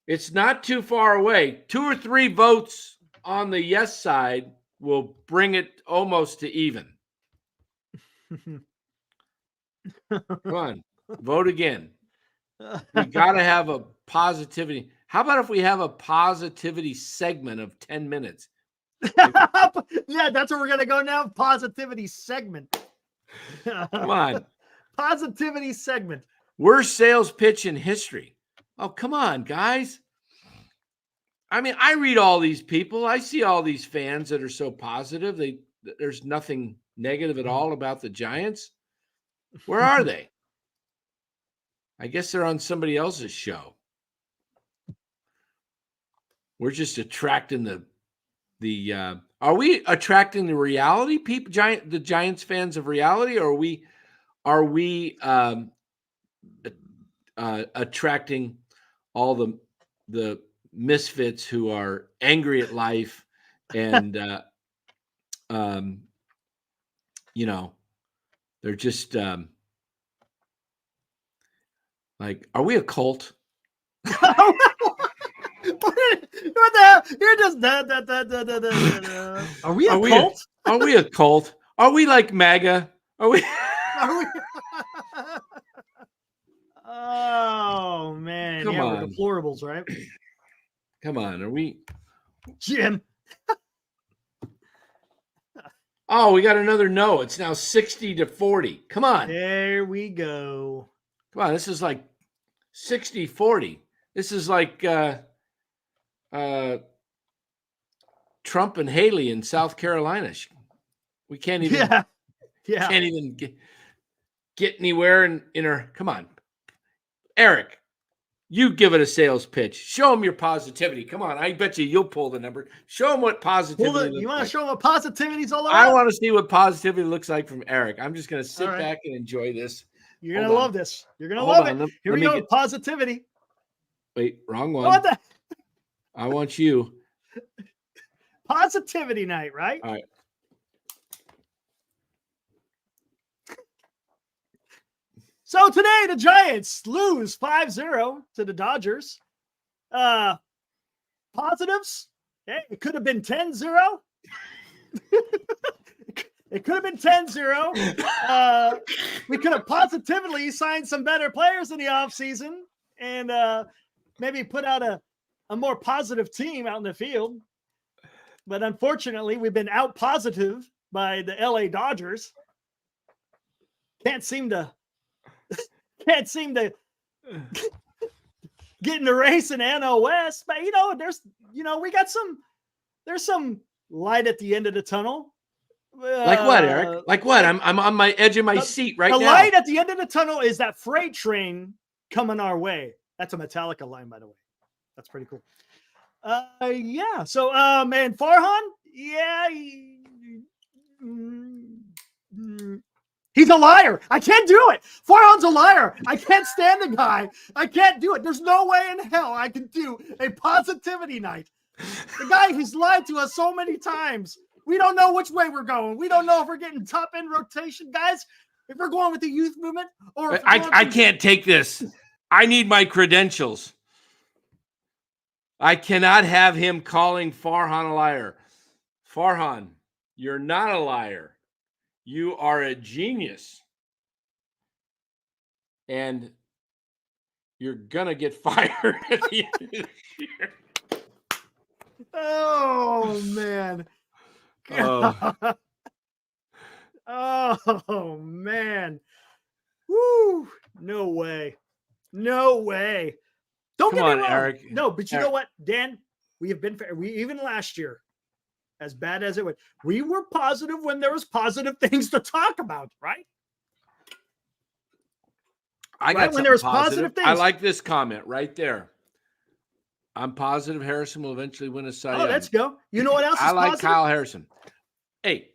It's not too far away. 2 or 3 votes on the yes side will bring it almost to even. Come on, vote again. We got to have a positivity. How about if we have a positivity segment of 10 minutes?
Yeah, that's where we're going to go now. Positivity segment.
Come on.
Positivity segment.
Worst sales pitch in history. Oh, come on, guys. I mean, I read all these people. I see all these fans that are so positive. There's nothing negative at all about the Giants. Where are they? I guess they're on somebody else's show. We're just attracting the Are we attracting the reality people, the Giants fans of reality, or are we attracting all the misfits who are angry at life and they're just like, are we a cult?
What the hell? You're just Are we a cult?
Are we a cult? Are we like MAGA? Are we?
Oh man,
Come
we're
on.
deplorables, right?
Come on, are we?
Jim.
Oh, we got another no. It's now 60-40. Come on.
There we go.
Come on, this is like 60-40. This is like Trump and Haley in South Carolina. We can't even can't even get anywhere in her. Come on. Eric, you give it a sales pitch. Show them your positivity. Come on. I bet you'll pull the number. Show them what positivity
You want
like.
to show them what positivity's all about?
I want to see what positivity looks like from Eric. I'm just going to sit back and enjoy this.
You're going to love this. You're going to love it. Here we go. Positivity.
Wait, wrong one.
What the?
I want you.
Positivity night, right?
All right.
So today the Giants lose 5-0 to the Dodgers. Positives? Hey, it could have been 10-0. It could have been 10-0. We could have positively signed some better players in the offseason and maybe put out a more positive team out in the field. But unfortunately, we've been out positive by the LA Dodgers. Can't seem to get in the race in NL West. But there's some light at the end of the tunnel.
Like what, Eric? Like what? I'm on my edge of my seat right now.
The light at the end of the tunnel is that freight train coming our way. That's a Metallica line, by the way. That's pretty cool. Yeah. So, man, Farhan, yeah, he's a liar. I can't do it. Farhan's a liar. I can't stand the guy. I can't do it. There's no way in hell I can do a positivity night. The guy who's lied to us so many times. We don't know which way we're going. We don't know if we're getting top end rotation, guys. If we're going with the youth movement, or
I can't take this. I need my credentials. I cannot have him calling Farhan a liar. Farhan, you're not a liar. You are a genius. And you're going to get fired at the end of this year.
Oh, man. Oh, man. Woo. No way. No way. Don't
Come
get me
on,
wrong.
Eric.
No, but you know what, Dan? We have been fair. Even last year, as bad as it was, we were positive when there was positive things to talk about, right?
When there was positive things. I like this comment right there. I'm positive Harrison will eventually win a Cy Young.
Oh, let's go. You know what else is
like
positive?
Kyle Harrison. Hey,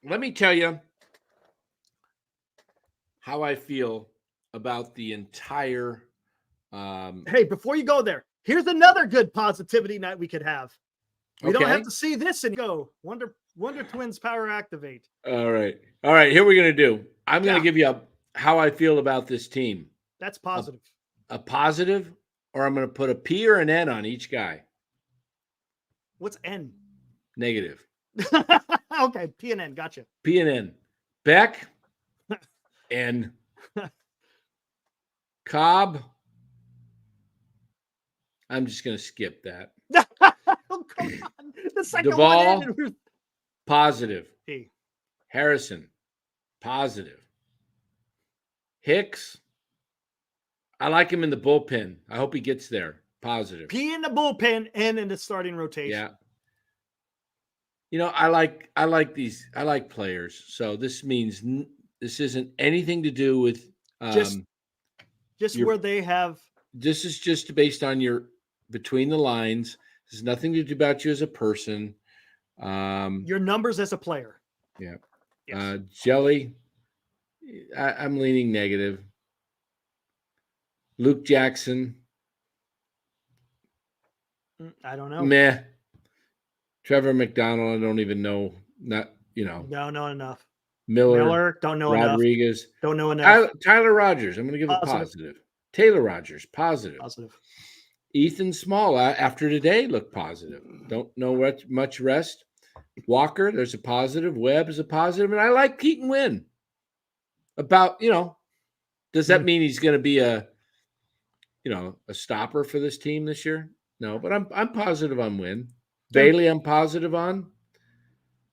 let me tell you how I feel about the entire
hey, before you go there, here's another good positivity night we could have. We don't have to see this and go. Wonder Twins power activate.
All right. Here we're going to do. I'm going to give you how I feel about this team.
That's positive.
A positive, or I'm going to put a P or an N on each guy.
What's N?
Negative.
Okay, P and N. Gotcha.
P and N. Beck and Cobb. I'm just going to skip that.
Oh, come on. The second
Duvall,
one.
positive.
P.
Harrison, positive. Hicks, I like him in the bullpen. I hope he gets there. Positive.
P in the bullpen and in the starting rotation.
Yeah. You know, I like players. So this means this isn't anything to do with
just where they have.
This is just based on your between the lines. This is nothing to do about you as a person.
Your numbers as a player.
Yeah.
Yes.
Jelly, I'm leaning negative. Luke Jackson,
I don't know.
meh. Trevor McDonald, I don't even know. Not,
No, not enough.
Miller,
don't know
Rodriguez.
enough. Don't know enough.
Tyler Rogers, I'm going to give a positive. Taylor Rogers, positive.
Positive.
Ethan Small, after today, looked positive. Don't know what much rest. Walker, there's a positive. Webb is a positive. And I like Keaton Wynn. About, does that mean he's going to be a stopper for this team this year? No, but I'm positive on Wynn. Bailey, I'm positive on.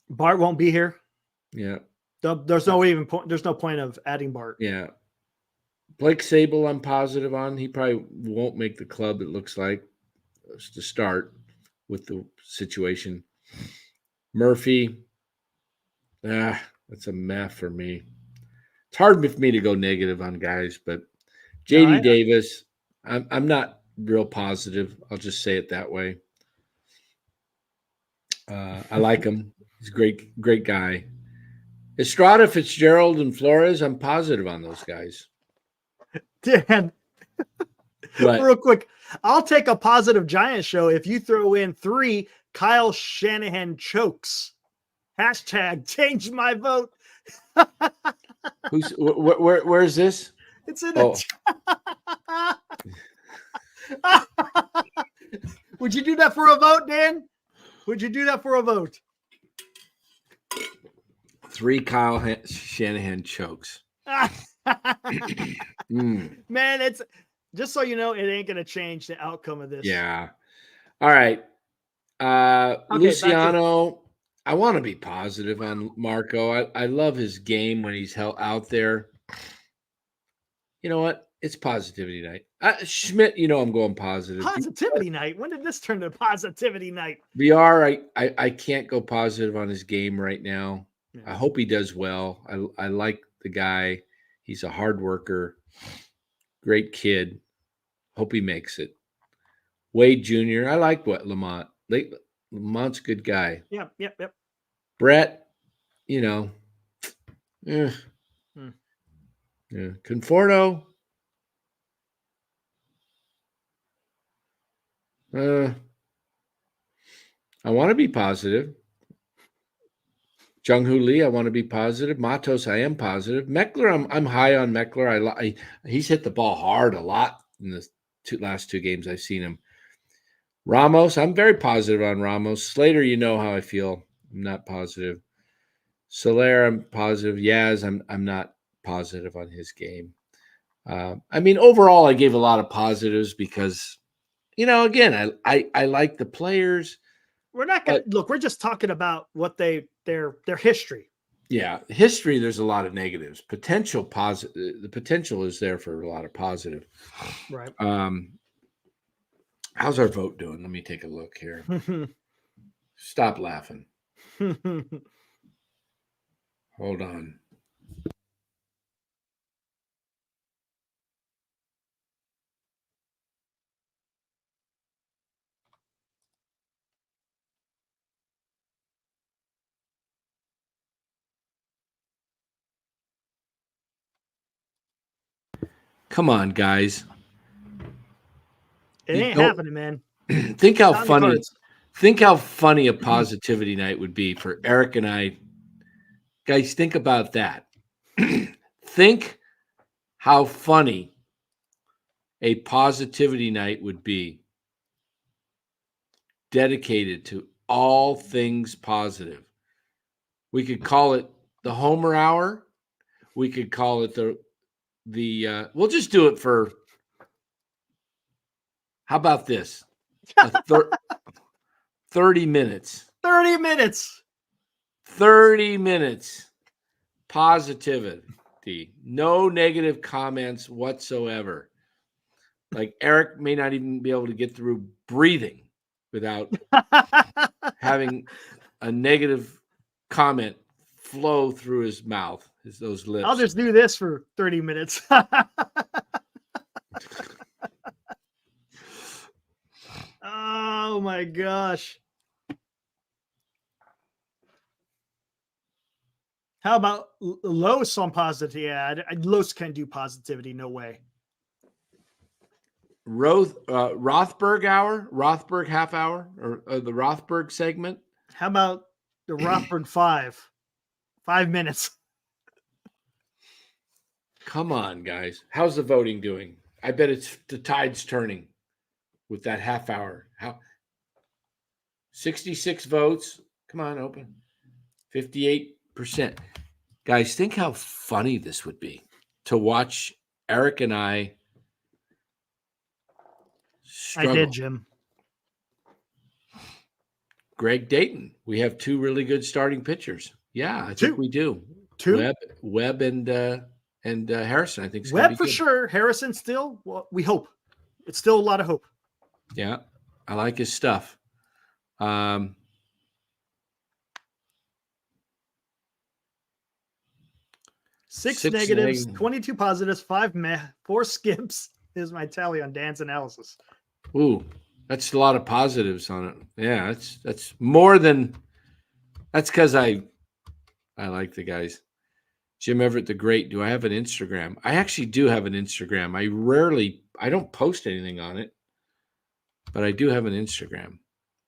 Bart won't be here.
Yeah.
There's no point of adding Bart.
Yeah. Blake Sable, I'm positive on. He probably won't make the club, it looks like, to start with the situation. Murphy, that's a meh for me. It's hard for me to go negative on guys, but JD Davis, I'm not real positive. I'll just say it that way. I like him. He's a great guy. Estrada, Fitzgerald, and Flores, I'm positive on those guys.
Dan, real quick, I'll take a positive Giant show if you throw in 3 Kyle Shanahan chokes. # change my vote.
Where's this?
It's in it. Would you do that for a vote, Dan? Would you do that for a vote?
3 Kyle Shanahan chokes.
Man, it's just so you know, it ain't going to change the outcome of this.
Yeah. All right. Luciano, I want to be positive on Marco. I love his game when he's out there. You know what? It's positivity night. Schmidt, I'm going positive.
Positivity night? When did this turn to positivity night?
VR, I can't go positive on his game right now.
Yeah.
I hope he does well. I like the guy. He's a hard worker. Great kid. Hope he makes it. Wade Jr., I like Lamont. Lamont's a good guy.
Yep.
Brett, Yeah. Conforto. I want to be positive. Jung-Hoo Lee, I want to be positive. Matos, I am positive. Meckler, I'm high on Meckler. He's hit the ball hard a lot in the last 2 games I've seen him. Ramos, I'm very positive on Ramos. Slater, you know how I feel. I'm not positive. Soler, I'm positive. Yaz, I'm not positive on his game. Overall, I gave a lot of positives because, again, I like the players.
We're not going to look. We're just talking about what their history.
Yeah, history. There's a lot of negatives. Potential positive. The potential is there for a lot of positive.
Right.
How's our vote doing? Let me take a look here. Stop laughing. Hold on. Come on, guys.
It ain't happening, man.
Think how funny a positivity night would be for Eric and I. Guys, think about that. Think how funny a positivity night would be, dedicated to all things positive. We could call it the Homer Hour. We could call it the we'll just do it for, how about this? 30 minutes.
30 minutes.
30 minutes. Positivity. No negative comments whatsoever. Like Eric may not even be able to get through breathing without having a negative comment flow through his mouth, those lips.
I'll just do this for 30 minutes. Oh my gosh. How about Los on positivity? Yeah, Los can't do positivity. No way.
Rothberg hour, Rothberg half hour, or the Rothberg segment.
How about the Rothberg 5 minutes?
Come on, guys. How's the voting doing? I bet it's the tide's turning with that half hour. 66 votes. Come on, open. 58%. Guys, think how funny this would be to watch Eric and I struggle.
I did, Jim.
Greg Dayton. We have 2 really good starting pitchers. Yeah, I think we do.
2?
Webb and Harrison, I think.
Webb for sure. Harrison still. Well, we hope. It's still a lot of hope.
Yeah, I like his stuff.
6 negatives, 22 positives, 5 meh, 4 skips is my tally on Dan's analysis.
Ooh, that's a lot of positives on it. Yeah, that's more than. That's because I like the guys. Jim Everett the Great. Do I have an Instagram? I actually do have an Instagram. I don't post anything on it, but I do have an Instagram.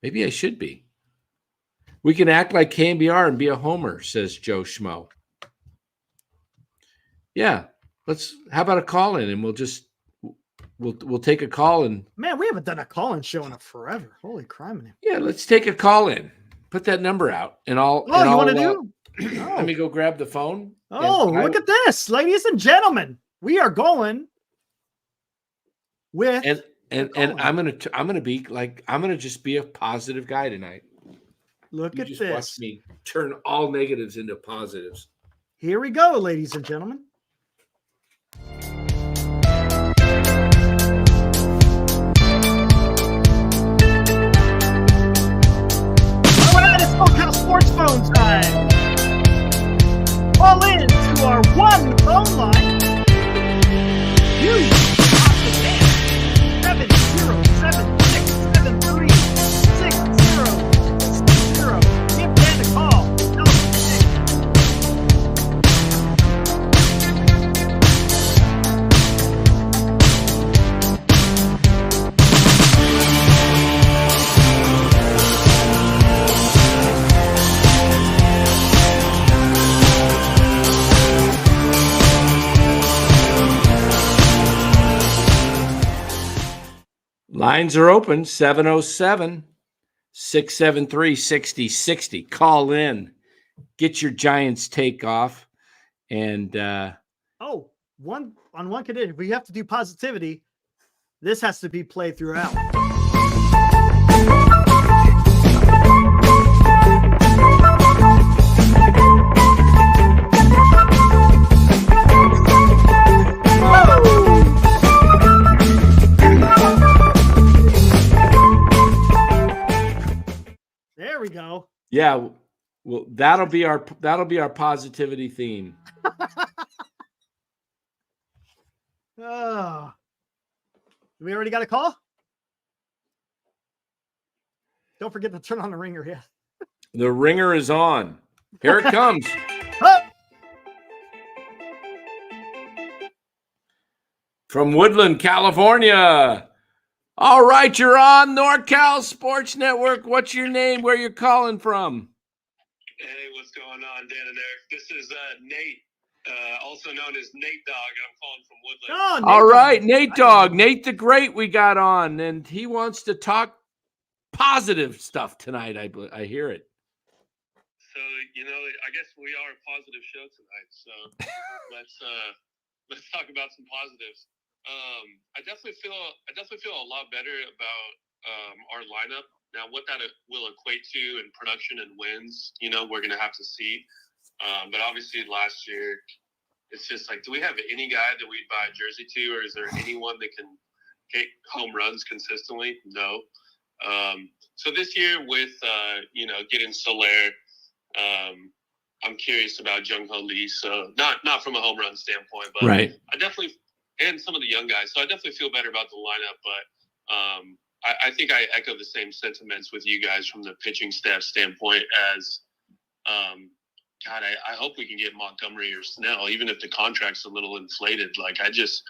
Maybe I should be. We can act like KMBR and be a homer, says Joe Schmo. Yeah, how about a call in and we'll take a call in.
Man, we haven't done a call in show in forever. Holy crap.
Yeah, let's take a call in. Put that number out and I'll.
Oh, you want to do?
Let me go grab the phone.
Oh, look at this, ladies and gentlemen. We are going with
and I'm gonna just be a positive guy tonight.
Look at
this.
Watch
me turn all negatives into positives.
Here we go, ladies and gentlemen. All right, it's SoCal Sports Phone time. Call in to our one phone line. You 707-673-6060. Give Dan a call. Tell him
Lines are open, 707-673-6060. Call in. Get your Giants take off. And
one condition. If we have to do positivity, this has to be played throughout. There we go.
Yeah, well, that'll be our positivity theme.
We already got a call? Don't forget to turn on the ringer. Yeah.
The ringer is on. Here it comes. From Woodland, California. All right, you're on NorCal Sports Network. What's your name? Where you're calling from?
Hey, what's going on, Dan and Eric? This is Nate, also known as Nate Dog. I'm calling from Woodland.
Oh,
all right, Nate Dog. Nate the Great we got on, and he wants to talk positive stuff tonight. I hear it.
So, I guess we are a positive show tonight. So let's talk about some positives. I definitely feel a lot better about our lineup. Now, what that will equate to in production and wins, we're going to have to see. But obviously last year, it's just like, do we have any guy that we'd buy a jersey to, or is there anyone that can hit home runs consistently? No. So this year with, getting Soler, I'm curious about Jung-Ho Lee. So not from a home run standpoint, but
right.
And some of the young guys. So I definitely feel better about the lineup, but I think I echo the same sentiments with you guys from the pitching staff standpoint as God, I hope we can get Montgomery or Snell, even if the contract's a little inflated. Like, I just,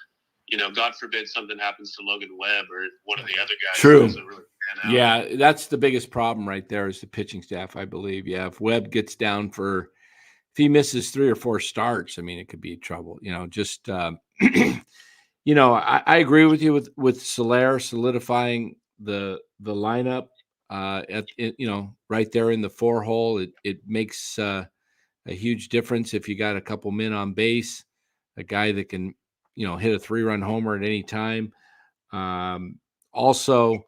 God forbid something happens to Logan Webb or one of the other guys.
True.
Who doesn't really pan out.
Yeah, that's the biggest problem right there is the pitching staff, I believe. Yeah, if Webb gets down if he misses 3 or 4 starts, I mean, it could be trouble. I agree with you with Soler solidifying the lineup right there in the 4 hole. It makes a huge difference if you got a couple men on base, a guy that can hit a 3-run homer at any time. Also,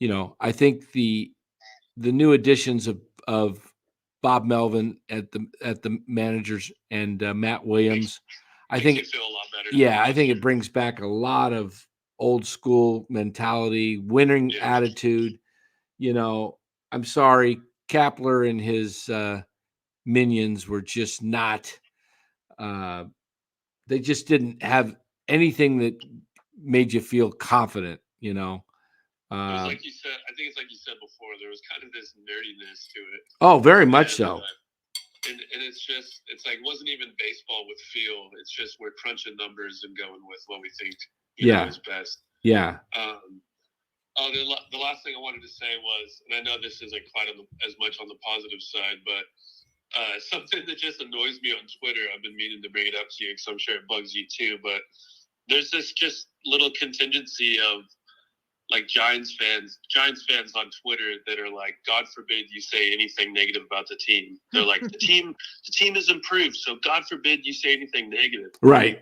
I think the new additions of Bob Melvin at the managers and Matt Williams, I think
you feel a lot better.
Yeah, I think it brings back a lot of old school mentality, winning attitude. I'm sorry, Kapler and his minions were just not. They just didn't have anything that made you feel confident.
It was like you said. I think it's like you said before. There was kind of this nerdiness to it.
Oh, very much so.
And it's like, it wasn't even baseball with feel. It's just we're crunching numbers and going with what we think is best.
Yeah.
The last thing I wanted to say was, and I know this isn't quite as much on the positive side, but something that just annoys me on Twitter. I've been meaning to bring it up to you because I'm sure it bugs you too. But there's this just little contingency of like Giants fans on Twitter that are like, God forbid you say anything negative about the team. They're like, the team is improved, so God forbid you say anything negative.
Right.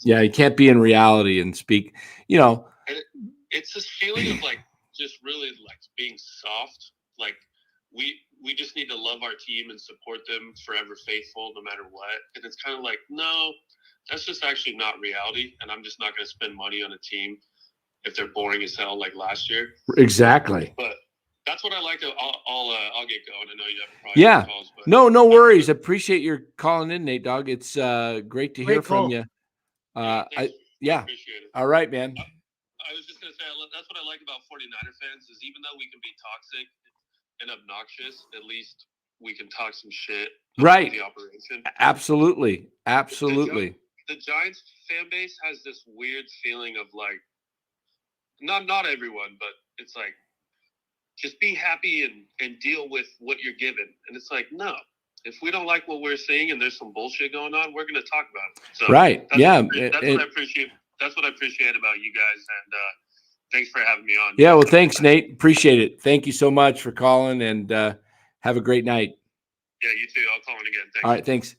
Yeah, you can't be in reality and speak.
And it's this feeling of like just really like being soft. Like we just need to love our team and support them, forever faithful, no matter what. And it's kind of like, no, that's just actually not reality. And I'm just not going to spend money on a team if they're boring as hell like last year.
Exactly.
But that's what I like. I'll get going. I know you have
probably calls, but no worries. Appreciate your calling in, Nate Dogg. It's great to hear from you.
I appreciate it.
All right, man.
I was just going to say, that's what I like about 49er fans is even though we can be toxic and obnoxious, at least we can talk some shit about the operation.
Absolutely.
The Giants fan base has this weird feeling of like, not everyone, but it's like, just be happy and deal with what you're given. And it's like, no, if we don't like what we're seeing and there's some bullshit going on, we're going to talk about it. So What I appreciate. That's what I appreciate about you guys. And thanks for having me on.
Yeah. Well, thanks, Nate. Appreciate it. Thank you so much for calling and have a great night.
Yeah, you too. I'll call in again. Thanks.
All right. Thanks.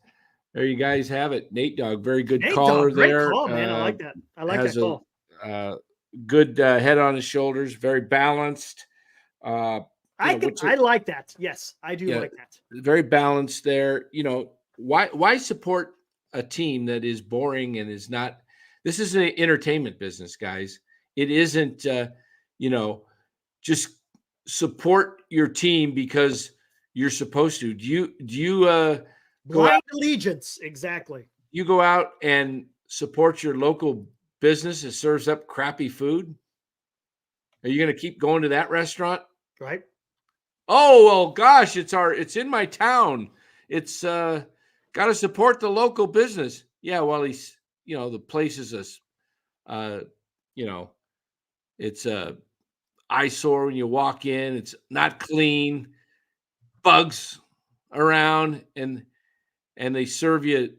There you guys have it. Nate Dogg, very good
Nate
caller
Dogg, great
there.
Call, man. I like that. I like that call.
Good head on his shoulders, very balanced.
I like that. Yes, I do like that.
Very balanced there. Why support a team that is boring and is not? This is an entertainment business, guys. It isn't. Just support your team because you're supposed to. Do you
blind allegiance? Exactly.
You go out and support your local business that serves up crappy food? Are you going to keep going to that restaurant?
Right.
Oh, well, gosh, it's in my town. It's got to support the local business. Yeah. Well, the place is it's a eyesore when you walk in. It's not clean, bugs around, and they serve you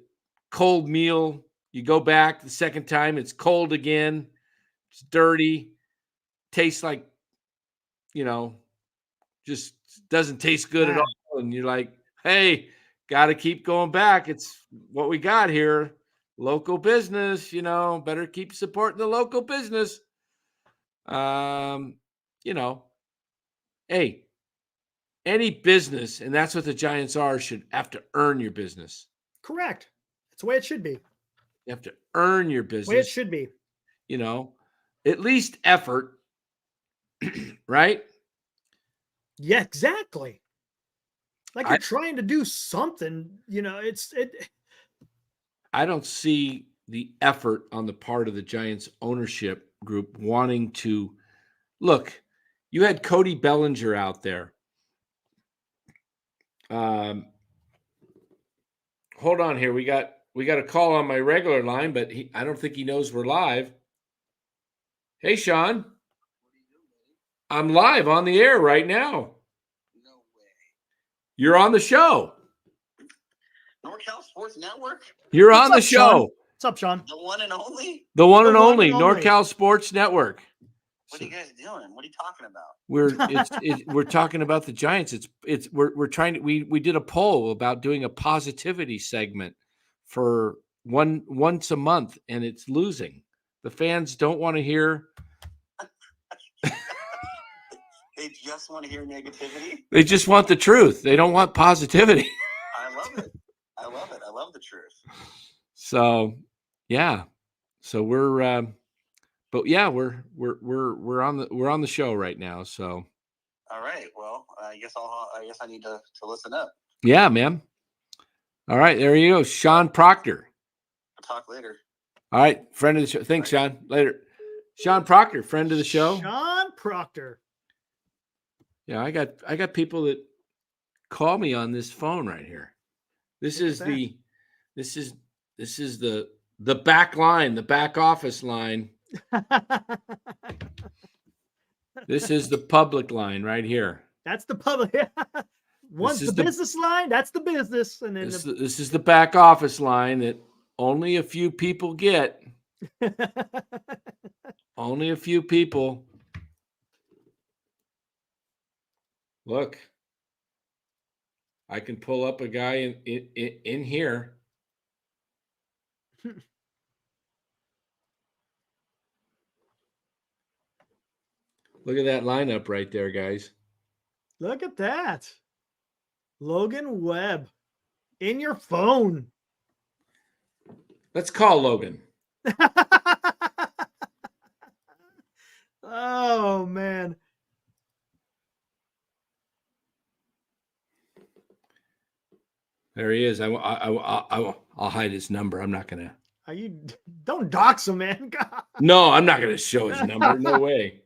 cold meal. You go back the second time, it's cold again. It's dirty. Tastes like, just doesn't taste good at all. And you're like, hey, got to keep going back. It's what we got here. Local business, better keep supporting the local business. Hey, any business, and that's what the Giants are, should have to earn your business.
Correct. That's the way it should be.
You have to earn your business.
The way it should be.
At least effort, right?
Yeah, exactly. Like you're trying to do something,
I don't see the effort on the part of the Giants ownership group wanting to look. You had Cody Bellinger out there. hold on here. We got a call on my regular line, but I don't think he knows we're live. Hey, Sean. I'm live on the air right now.
No way.
You're on the show.
NorCal Sports Network?
You're
What's
on the
up,
show.
Sean? What's up, Sean?
The one and only?
The one and
The one
only
and only.
NorCal Sports Network.
What are you guys doing? What are you talking about?
We're talking about the Giants. We're trying to we did a poll about doing a positivity segment for once a month, and it's losing. The fans don't want to hear.
They just want to hear negativity?
They just want the truth. They don't want positivity.
I love it. I love it. I love the truth.
So, yeah. So we're but yeah, we're on the show right now. So,
all right. Well, I guess I need to listen up.
yeah, man. All right, there you go, Sean Proctor.
I'll talk later.
All right, friend of the show. Thanks, Sean. Later. Sean Proctor, friend of the show.
Sean Proctor.
Yeah, I got people that call me on this phone right here. This is the back line, the back office line. This is the public line right here.
That's the public. One's the business line. That's the business, and then
this is the back office line that only a few people get. Only a few people. Look, I can pull up a guy in here. Look at that lineup right there, guys.
Look at that. Logan Webb in your phone.
Let's call Logan.
Oh, man.
There he is. I'll hide his number. I'm not gonna.
Don't dox him, man. God.
No, I'm not gonna show his number. No way.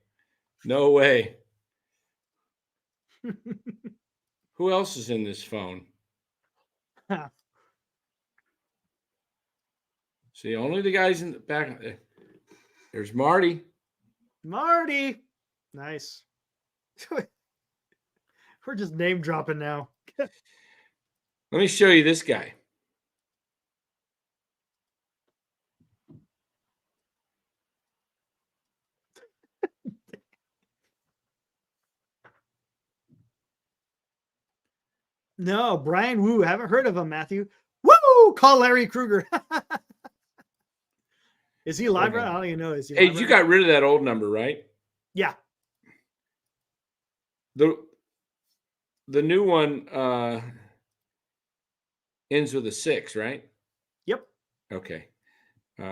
No way. Who else is in this phone? See, only the guys in the back. There's Marty.
Marty. Nice. We're just name dropping now.
Let me show you this guy.
No, Brian Wu. Haven't heard of him, Matthew. Woo! Call Larry Krueger. Is he live right now? I don't even know. Is he
Hey,
live
you
right
got rid of that old number, right?
Yeah.
The new one ends with a 6, right?
Yep.
Okay. All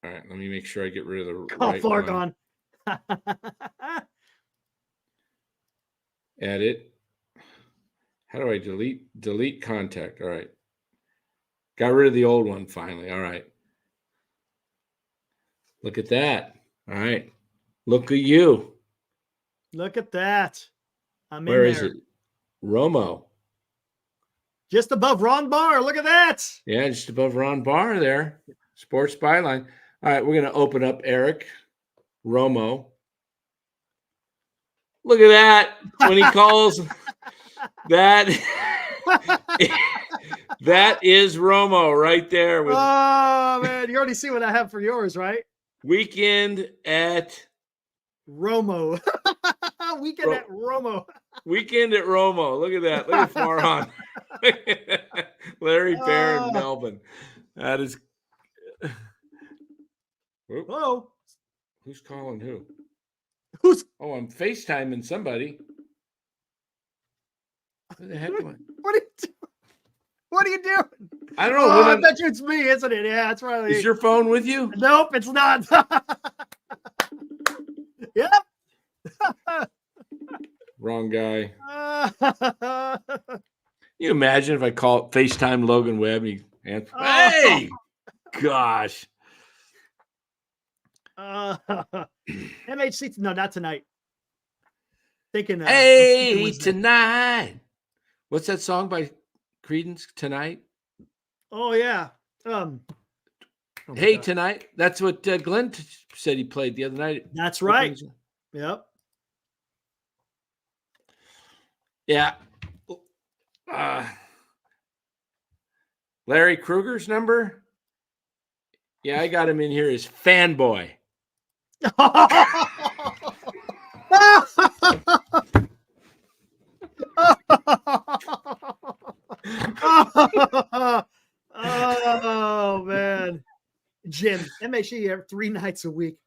right. Let me make sure I get rid of the
Call
right
Fargon.
one. Edit. How do I delete contact? All right. Got rid of the old one finally. All right. Look at that. All right. Look at you.
Look at that. I'm
Where
in
is
there.
it? Romo.
Just above Ron Barr. Look at that.
Yeah, just above Ron Barr there. Sports Byline. All right, we're going to open up Eric Romo. Look at that. When he calls that, that is Romo right there. With
Oh, man. You already see what I have for yours, right?
Weekend at
Romo. Weekend at Romo.
Weekend at Romo. Look at that. Look at Farhan. Larry Bear and Melvin. That is.
Hello.
Who's calling who?
Who's?
Oh, I'm FaceTiming somebody. What the heck am I?
What are you doing? What are you doing?
I don't know.
Oh, I bet you it's me, isn't it? Yeah, that's right.
Is your phone with you?
Nope, it's not. Yep.
Wrong guy. You imagine if I call FaceTime Logan Webb and he answers, hey, gosh.
MHC, no, not tonight. Thinking.
Hey, tonight. What's that song by Credence tonight?
Oh yeah. Oh my
Hey,
God.
tonight. That's what Glenn said he played the other night.
That's right. Yep.
Yeah. Larry Kruger's number? Yeah, I got him in here as fanboy.
Oh man, Jim, that makes sure you have 3 nights a week.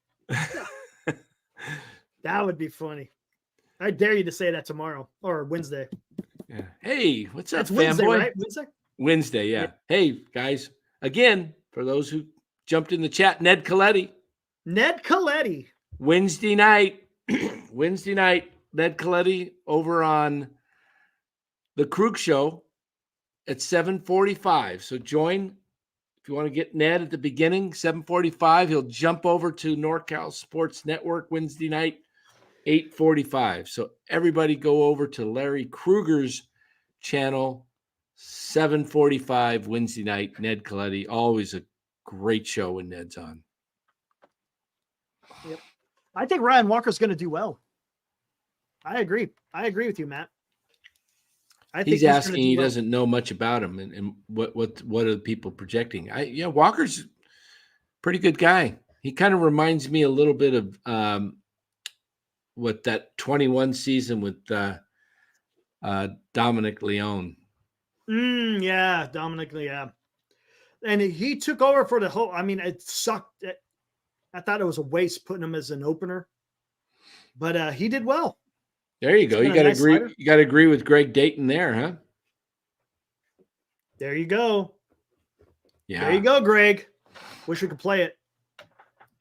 That would be funny. I dare you to say that tomorrow or Wednesday.
Yeah. Hey, what's up,
That's Wednesday,
fanboy?
right? Wednesday.
Wednesday, yeah. Hey, guys. Again, for those who jumped in the chat, Ned Coletti. Wednesday night. Wednesday night, Ned Coletti over on the Krug Show at 7:45. So join if you want to get Ned at the beginning, 7:45. He'll jump over to NorCal Sports Network Wednesday night, 8:45. So everybody go over to Larry Kruger's channel, 7:45 Wednesday night. Ned Coletti, always a great show when Ned's on.
Yep. I think Ryan Walker's going to do well. I agree. I agree with you, Matt. I think
He's asking. He doesn't know much about him, and what are the people projecting? Walker's pretty good guy. He kind of reminds me a little bit of what that 21 season with Dominic Leone.
Yeah, Dominic. Yeah, and he took over for the whole. I mean, it sucked. I thought it was a waste putting him as an opener, but he did well.
There you go. You got to agree. Slider. You got to agree with Greg Dayton there, huh?
There you go.
Yeah.
There you go, Greg. Wish we could play it.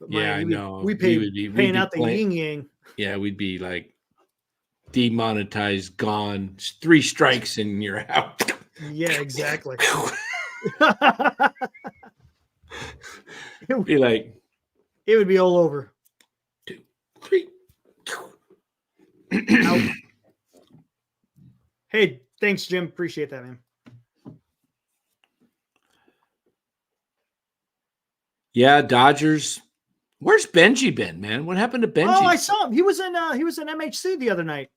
But I know.
We'd be paying out the yin yang.
Yeah, we'd be like demonetized, gone. 3 strikes and you're out.
Yeah, exactly.
It'd be like.
It would be all over.
2, 3.
Hey, thanks, Jim. Appreciate that, man.
Yeah, Dodgers. Where's Benji been, man? What happened to Benji?
Oh, I saw him. He was in MHC the other night.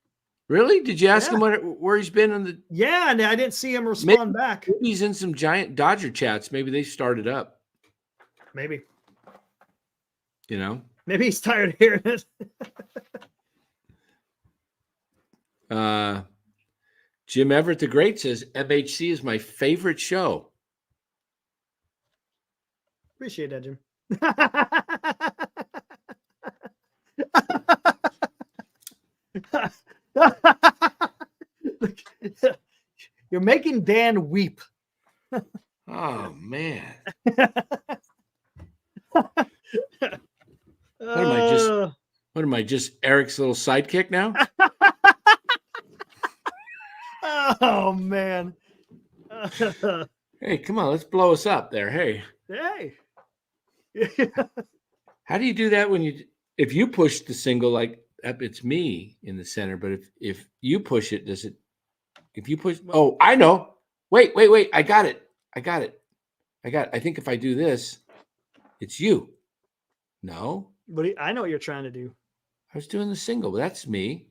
Really? Did you ask him where he's been on the?
Yeah, and I didn't see him respond back.
Maybe he's in some giant Dodger chats. Maybe they started up.
Maybe.
You know.
Maybe he's tired of hearing it.
Jim Everett the Great says MHC is my favorite show.
Appreciate that, Jim. You're making Dan weep.
Oh man. What am I just Eric's little sidekick now?
Oh man.
Hey, come on, let's blow us up there. Hey. How do you do that if you push the single, like it's me in the center, but if you push it, if you push, oh, I know. Wait. I got it. I think if I do this, it's you. No.
But I know what you're trying to do.
I was doing the single, but that's me.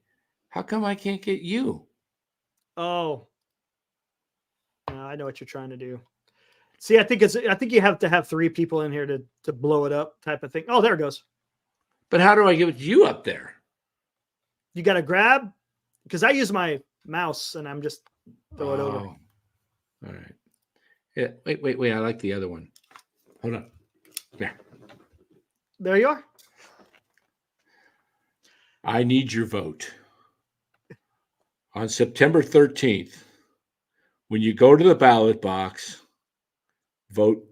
How come I can't get you?
Oh. No, I know what you're trying to do. See, I think you have to have 3 people in here to blow it up type of thing. Oh, there it goes.
But how do I get you up there?
You got to grab, because I use my mouse and I'm just throw it over.
All right. Yeah. Wait. I like the other one. Hold on.
There you are.
I need your vote. On September 13th, when you go to the ballot box, vote.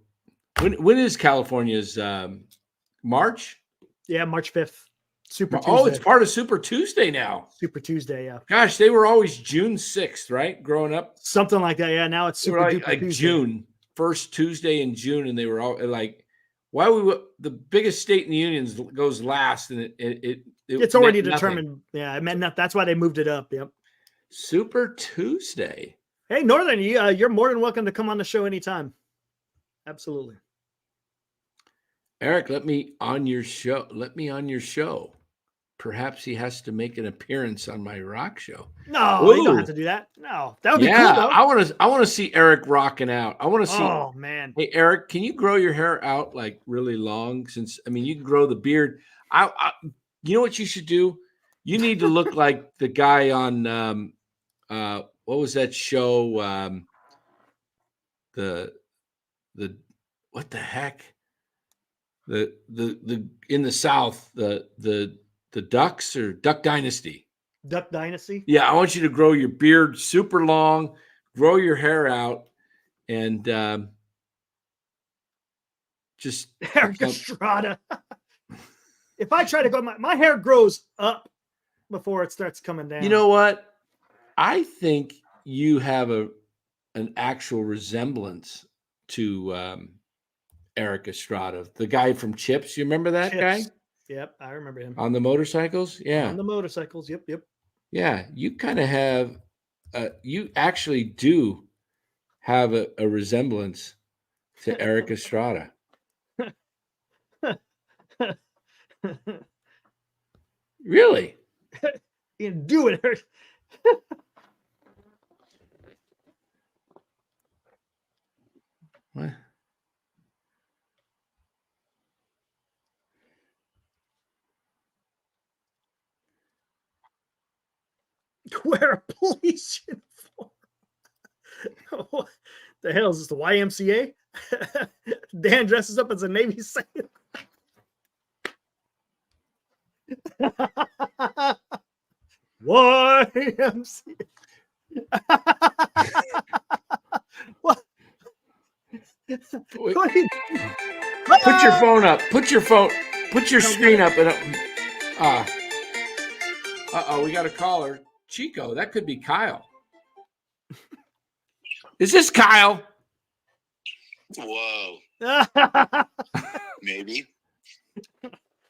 When is California's March?
Yeah, March 5th. Super Tuesday.
Oh, it's part of Super Tuesday now.
Super Tuesday, yeah.
Gosh, they were always June 6th, right? Growing up.
Something like that, yeah. Now it's Super
like
Tuesday.
June, first Tuesday in June, and they were all like, why the biggest state in the union goes last, and
it's already determined. Yeah, it meant nothing. That's why they moved it up. Yep.
Super Tuesday.
Hey, Northern, you're more than welcome to come on the show anytime. Absolutely.
Eric, let me on your show. Perhaps he has to make an appearance on my rock show.
No, you don't have to do that. No, that would be cool though.
I want to see Eric rocking out. I want to see.
Oh man.
Hey Eric, can you grow your hair out like really long? Since you can grow the beard. You know what you should do? You need to look like the guy on what was that show? The what the heck? The in the South, the Ducks or Duck Dynasty.
Duck Dynasty?
Yeah, I want you to grow your beard super long, grow your hair out, and just
Eric Estrada. If I try to go, my hair grows up before it starts coming down.
You know what? I think you have an actual resemblance to Eric Estrada, the guy from Chips. You remember that guy?
Yep, I remember him.
On the motorcycles? Yeah.
On the motorcycles, yep.
Yeah, you kind of have, you actually do have a resemblance to Eric Estrada. Really?
You can do it, Eric.
What?
Wear a police uniform. What the hell is this, the YMCA? Dan dresses up as a Navy SEAL. YMCA. What?
Put your phone up. Put your screen up. And we got a caller. Chico, that could be Kyle. Is this Kyle?
Whoa. Maybe.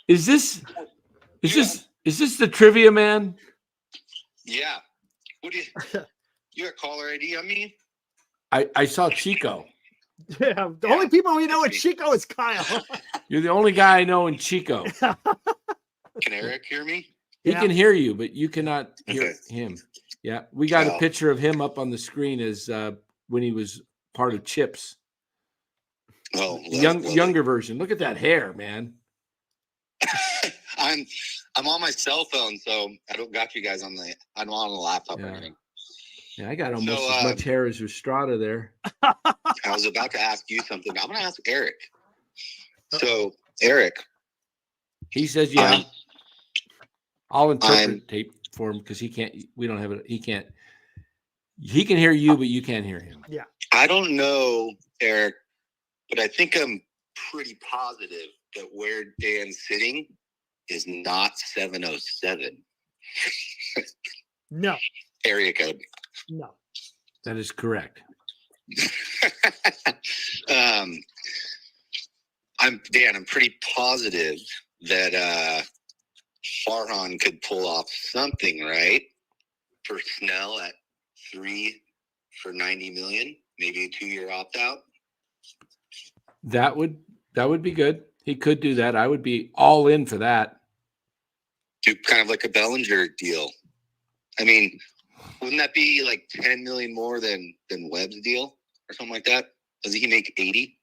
Is this the trivia man?
Yeah. What do you got caller ID on me?
I saw Chico.
Yeah, the only people we know in Chico is Kyle.
You're the only guy I know in Chico.
Can Eric hear me?
He can hear you, but you cannot hear him. Yeah, we got a picture of him up on the screen as when he was part of Chips.
Oh,
younger version. Look at that hair, man.
I'm on my cell phone, so I don't got you guys on the. I'm on the laptop or anything.
Yeah, I got almost as much hair as Estrada there.
I was about to ask you something. I'm going to ask Eric. So, Eric.
He says, yeah. I'll interpret tape for him because he can't. We don't have it. He can't. He can hear you, but you can't hear him.
Yeah.
I don't know, Eric, but I think I'm pretty positive that where Dan's sitting is not 707.
No.
Area code.
No.
That is correct.
I'm pretty positive that Farhan could pull off something, right? For Snell at 3 for $90 million, maybe a 2-year opt-out.
That would be good. He could do that. I would be all in for that.
Do kind of like a Bellinger deal. I mean, wouldn't that be like 10 million more than Webb's deal or something like that? Doesn't he make 80?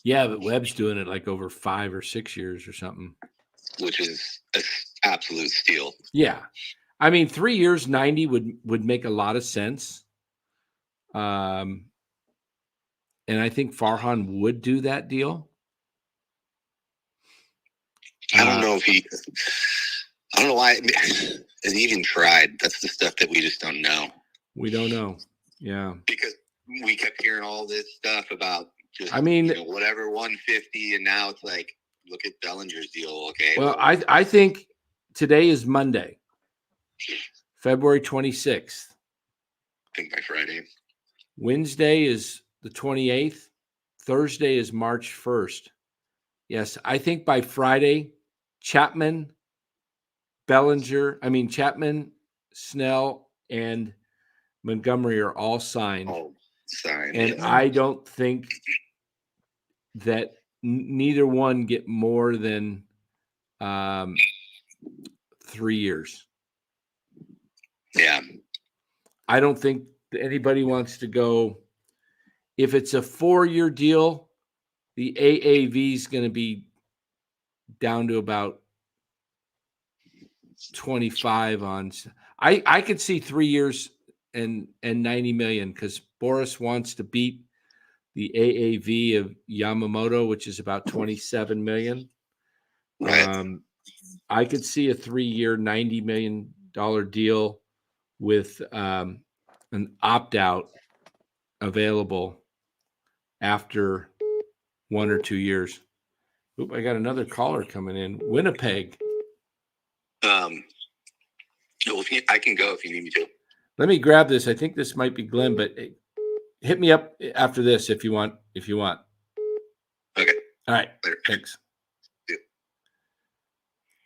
Yeah, but Webb's doing it like over 5 or 6 years or something.
Which is an absolute steal.
Yeah. I mean, 3 years, 90 would make a lot of sense. And I think Farhan would do that deal.
I don't know why has he even tried. That's the stuff that we just don't know.
We don't know. Yeah.
Because we kept hearing all this stuff about just, whatever 150. And now it's like, look at Bellinger's deal. Okay.
Well, I think today is Monday, February 26th.
I think by Friday.
Wednesday is the 28th. Thursday is March 1st. Yes, I think by Friday, Chapman, Snell, and Montgomery are all signed.
Oh, signed.
And
yes.
I don't think that neither one get more than 3 years.
Yeah.
I don't think anybody wants to go. If it's a 4-year deal, the AAV is going to be down to about 25 on. I could see 3 years and 90 million because Boris wants to beat the AAV of Yamamoto, which is about 27 million.
Right.
I could see a 3-year, $90 million deal with an opt-out available after 1 or 2 years. Oop, I got another caller coming in. Winnipeg.
Well, I can go if you need me to.
Let me grab this. I think this might be Glenn, but hit me up after this if you want.
Okay.
All right.
Later.
Thanks.
Yeah.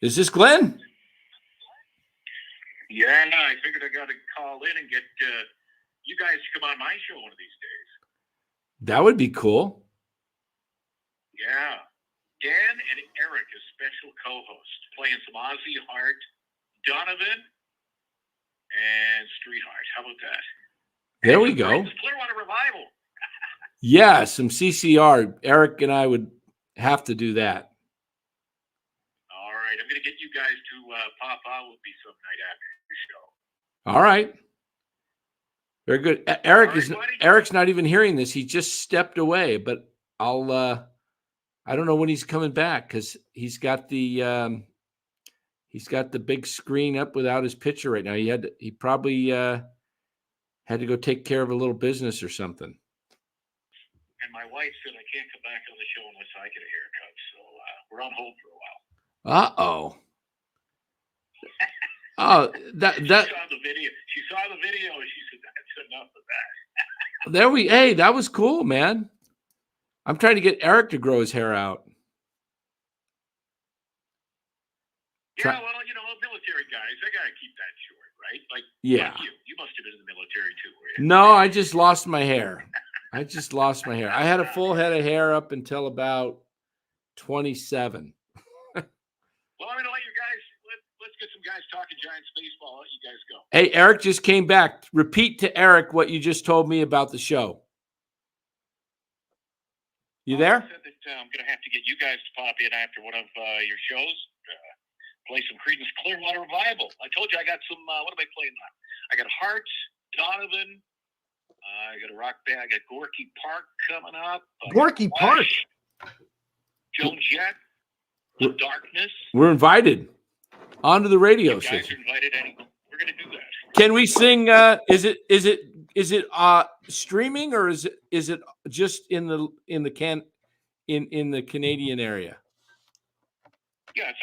Is this Glenn?
Yeah, I figured I got to call in and get you guys to come on my show one of these days.
That would be cool.
Yeah. Dan and Eric as special co-hosts, playing some Ozzy Hart, Donovan, and Street Heart. How about that?
There we go.
Clearwater Revival.
Yeah, some CCR. Eric and I would have to do that.
All right. I'm going to get you guys to pop out with me some night after the show.
All right. Very good. Eric's not even hearing this. He just stepped away, but I don't know when he's coming back because he's got the big screen up without his picture right now. He probably had to go take care of a little business or something.
And my wife said I can't come back on the show unless I get a haircut, so we're on hold for a while.
Uh-oh. Oh, that
She saw the video. And she said that's enough of that.
hey, that was cool, man. I'm trying to get Eric to grow his hair out.
Yeah, well, military guys, I gotta keep that short, right? Like,
yeah.
Like you must have been in the military too, were you?
No, I just lost my hair. I had a full head of hair up until about 27.
Well, I'm gonna let you guys. Let's get some guys talking Giants baseball. I'll let you guys go.
Hey, Eric just came back. Repeat to Eric what you just told me about the show. You there?
I said that I'm going to have to get you guys to pop in after one of your shows. Play some Creedence Clearwater Revival. I told you I got some. What am I playing now? I got Heart, Donovan. I got a rock band. I got Gorky Park coming up.
Gorky Park.
Joan Jett. The Darkness.
We're invited onto the radio
You guys
station.
are invited anyway. We're going to do that.
Can we sing? Is it streaming or is it just in the Canadian area?
Yeah, it's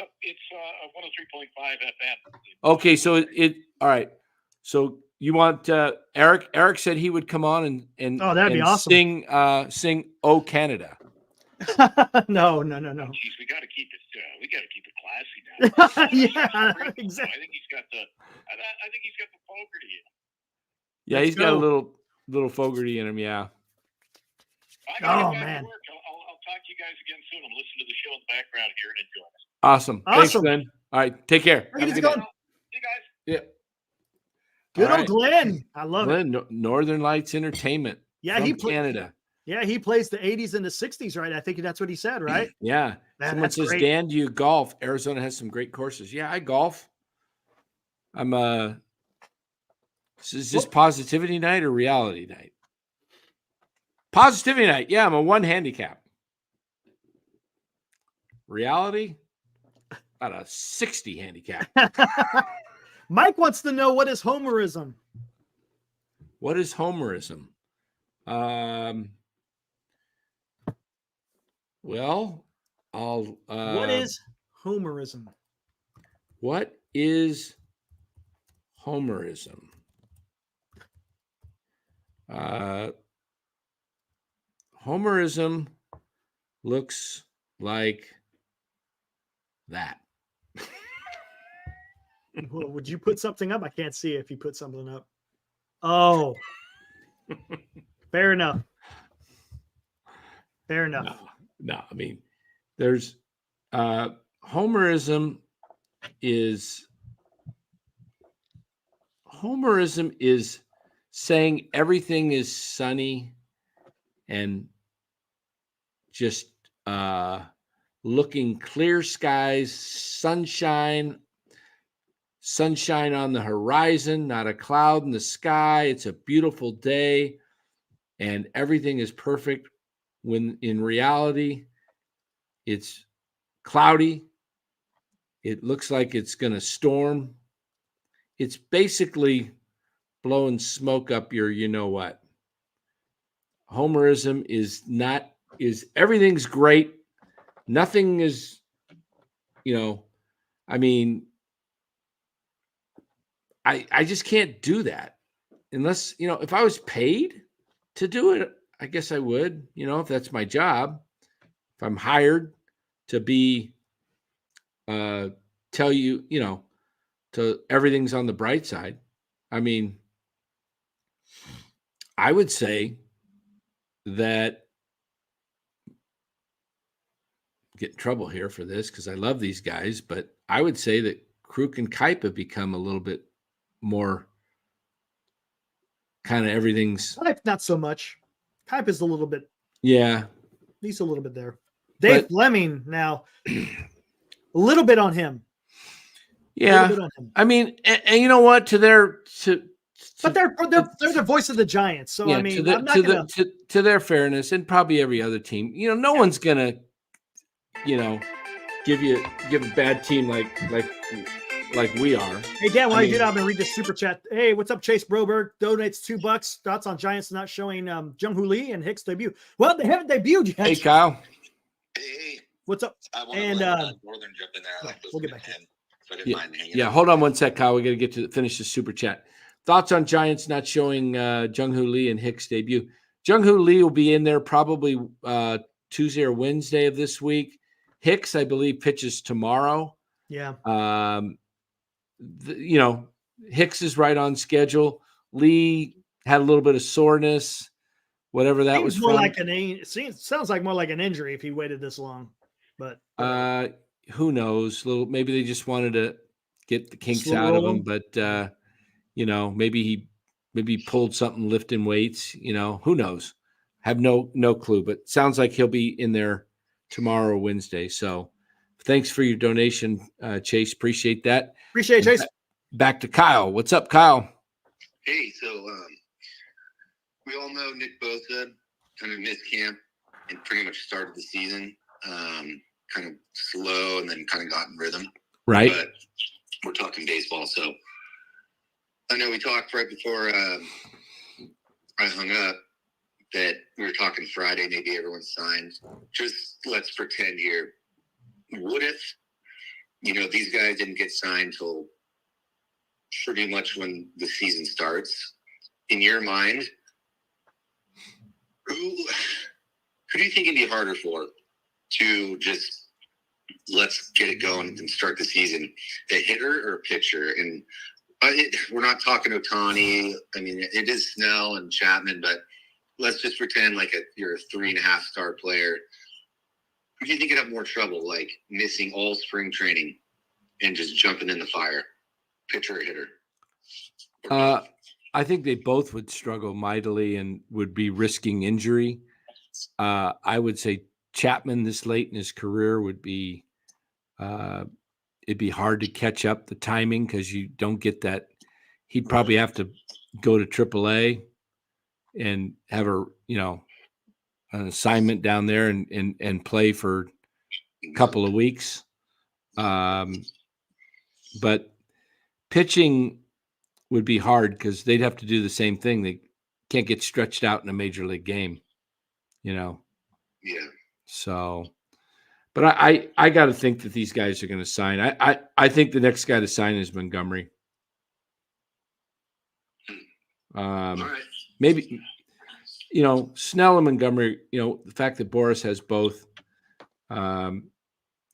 103.5 FM.
Okay, so it all right. So you want Eric? Eric said he would come on and
that'd be awesome.
Sing "Oh Canada."
No.
Jeez, we got to keep it classy now.
Yeah, exactly.
I think he's got the Fogarty in him.
Yeah,
Let's
he's got a
go.
little Fogarty in him. Yeah.
Oh man.
I'll talk to you guys again soon. I'm listening to the show in the background here and enjoying it.
Awesome. Thanks, Glenn. All right, take care.
Look at
Have a
this
good night.
going.
See you guys.
Yeah.
Good
All
old Glenn. I love it.
Glenn, Northern Lights Entertainment.
Yeah,
from
he played
Canada.
Yeah, he plays the 80s and the 60s, right? I think that's what he said, right?
Yeah.
Man,
Someone
that's
says,
great.
Dan, do you golf? Arizona has some great courses. Yeah, I golf. Is this positivity night or reality night? Positivity night. Yeah, I'm a 1 handicap. Reality? About a 60 handicap.
Mike wants to know, what is homerism?
What is homerism? Well, I'll.
What is homerism?
What is homerism? Homerism looks like that.
Well, would you put something up? I can't see if you put something up. Oh, fair enough. Fair enough.
No, I mean, there's homerism is saying everything is sunny and just looking clear skies, sunshine on the horizon, not a cloud in the sky. It's a beautiful day and everything is perfect, when in reality it's cloudy. It looks like it's going to storm. It's basically blowing smoke up your you know what. Homerism is everything's great. Nothing is, I mean, I just can't do that unless, if I was paid to do it, I guess I would, if that's my job. If I'm hired to be, tell you, to everything's on the bright side. I mean, I would say that, get in trouble here for this because I love these guys, but I would say that Kruk and Kipe have become a little bit more kind of everything's.
Kipe, not so much. Kipe is a little bit.
Yeah.
He's a little bit there. Dave Fleming now, a little bit on him.
Yeah. On him. I mean, and you know what? But they're
the voice of the Giants. So, yeah, I mean,
to their fairness, and probably every other team, no one's going to, give a bad team like we are.
Hey, Dan, while you get out and read this super chat. Hey, what's up? Chase Broberg donates $2. Thoughts on Giants not showing Jung-Hoo Lee and Hicks debut? Well, they haven't debuted yet.
Hey, Kyle.
Hey.
What's up?
And Northern jump in there.
We'll get back to him.
So I didn't mind hanging
out. Hold on one sec, Kyle. We got to finish the super chat. Thoughts on Giants not showing Jung-Hoo Lee and Hicks debut? Jung-Hoo Lee will be in there probably Tuesday or Wednesday of this week. Hicks, I believe, pitches tomorrow.
Yeah.
Hicks is right on schedule. Lee had a little bit of soreness, whatever that was
more
from.
like sounds like more like an injury if he waited this long. But
who knows? Maybe they just wanted to get the kinks out of him. But maybe he pulled something lifting weights. Who knows? Have no clue. But sounds like he'll be in there tomorrow or Wednesday. So thanks for your donation, Chase. Appreciate that.
Appreciate it, Chase.
Back to Kyle. What's up, Kyle?
Hey, so we all know Nick Bosa kind of missed camp and pretty much started the season kind of slow and then kind of got in rhythm.
Right.
But we're talking baseball, so I know we talked right before I hung up that we were talking Friday, maybe everyone's signed. Just let's pretend here. What if, these guys didn't get signed till pretty much when the season starts? In your mind, who do you think it'd be harder for to just let's get it going and start the season? A hitter or a pitcher? And we're not talking Ohtani. I mean, it is Snell and Chapman, but let's just pretend like you're a 3.5-star player. Who do you think would have more trouble, like missing all spring training and just jumping in the fire? Pitcher or hitter?
I think they both would struggle mightily and would be risking injury. I would say Chapman this late in his career would be it'd be hard to catch up the timing because you don't get that. He'd probably have to go to AAA and have an assignment down there and play for a couple of weeks. But pitching would be hard because they'd have to do the same thing. They can't get stretched out in a major league game,
Yeah.
So, but I got to think that these guys are going to sign. I think the next guy to sign is Montgomery.
All right.
Maybe, Snell and Montgomery, the fact that Boris has both,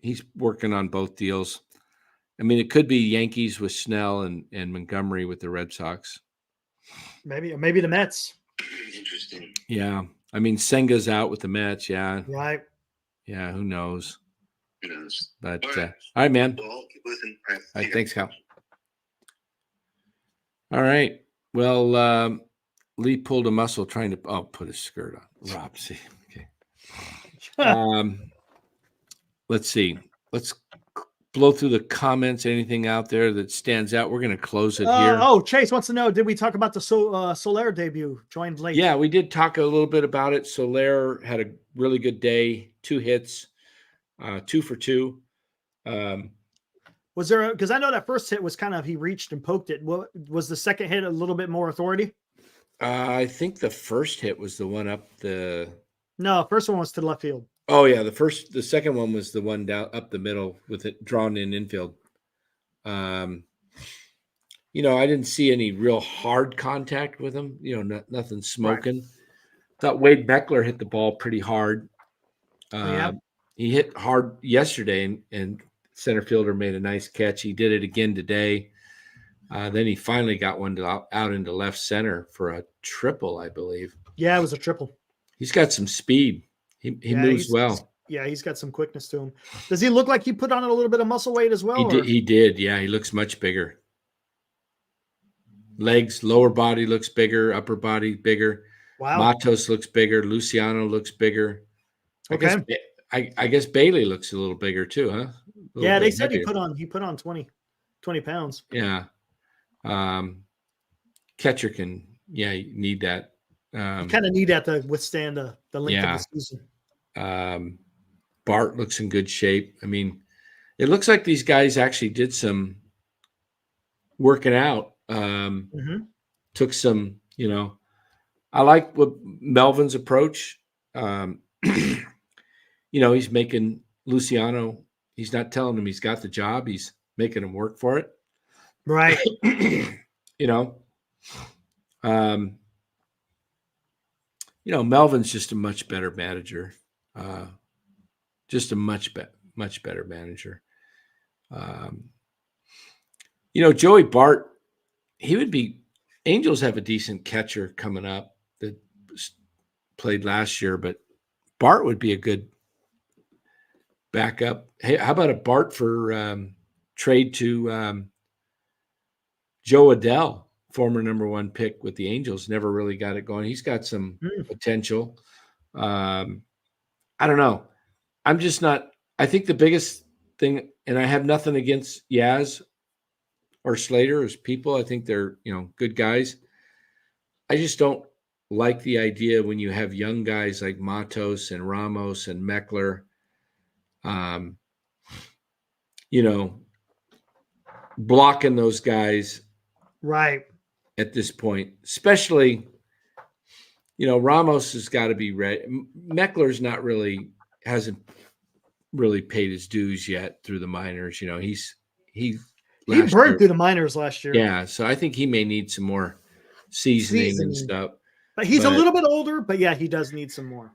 he's working on both deals. I mean, it could be Yankees with Snell and Montgomery with the Red Sox.
Maybe the Mets.
Interesting.
Yeah. I mean, Senga's out with the Mets. Yeah.
Right.
Yeah. Who knows?
Who knows?
But
All
all
right.
right, man.
Well, listen.
All right. Thanks, Cal. All right. Well, Lee pulled a muscle trying to put his skirt on. Rob, see. Okay. Let's see. Let's blow through the comments. Anything out there that stands out? We're going to close it here.
Chase wants to know, did we talk about the Soler debut? Joined late.
Yeah, we did talk a little bit about it. Soler had a really good day, 2 hits, 2 for 2.
Was there, because I know that first hit was kind of, he reached and poked it. What was the second hit? A little bit more authority?
I think the first hit was the one up the.
No, first one was to left field.
Oh yeah, the second one was the one down up the middle with it drawn in infield. I didn't see any real hard contact with him. Nothing smoking. Right. Thought Wade Beckler hit the ball pretty hard. He hit hard yesterday, and center fielder made a nice catch. He did it again today. Then he finally got one out into left center for a triple, I believe.
Yeah, it was a triple.
He's got some speed. He moves well.
He's got some quickness to him. Does he look like he put on a little bit of muscle weight as well?
He did. Yeah, he looks much bigger. Legs, lower body looks bigger, upper body bigger.
Wow.
Matos looks bigger. Luciano looks bigger.
Okay.
I guess Bailey looks a little bigger too, huh?
Yeah, they said he put on 20 pounds.
Yeah. Catcher can, you need that.
You kind of need that to withstand the length of the season.
Bart looks in good shape. I mean, it looks like these guys actually did some working out. Took some, I like what Melvin's approach. He's making Luciano, he's not telling him he's got the job. He's making him work for it.
Right.
Melvin's just a much better manager. Just a much better manager. Joey Bart, Angels have a decent catcher coming up that played last year, but Bart would be a good backup. Hey, how about a Bart for trade to Joe Adell, former number 1 pick with the Angels, never really got it going. He's got some potential. I don't know. I'm just not. I think the biggest thing, and I have nothing against Yaz or Slater as people. I think they're, good guys. I just don't like the idea when you have young guys like Matos and Ramos and Meckler, blocking those guys.
Right.
At this point, especially, Ramos has got to be ready. Meckler's hasn't really paid his dues yet through the minors. He
burned through the minors last year.
Yeah, so I think he may need some more seasoning and stuff.
But he's a little bit older, but yeah, he does need some more.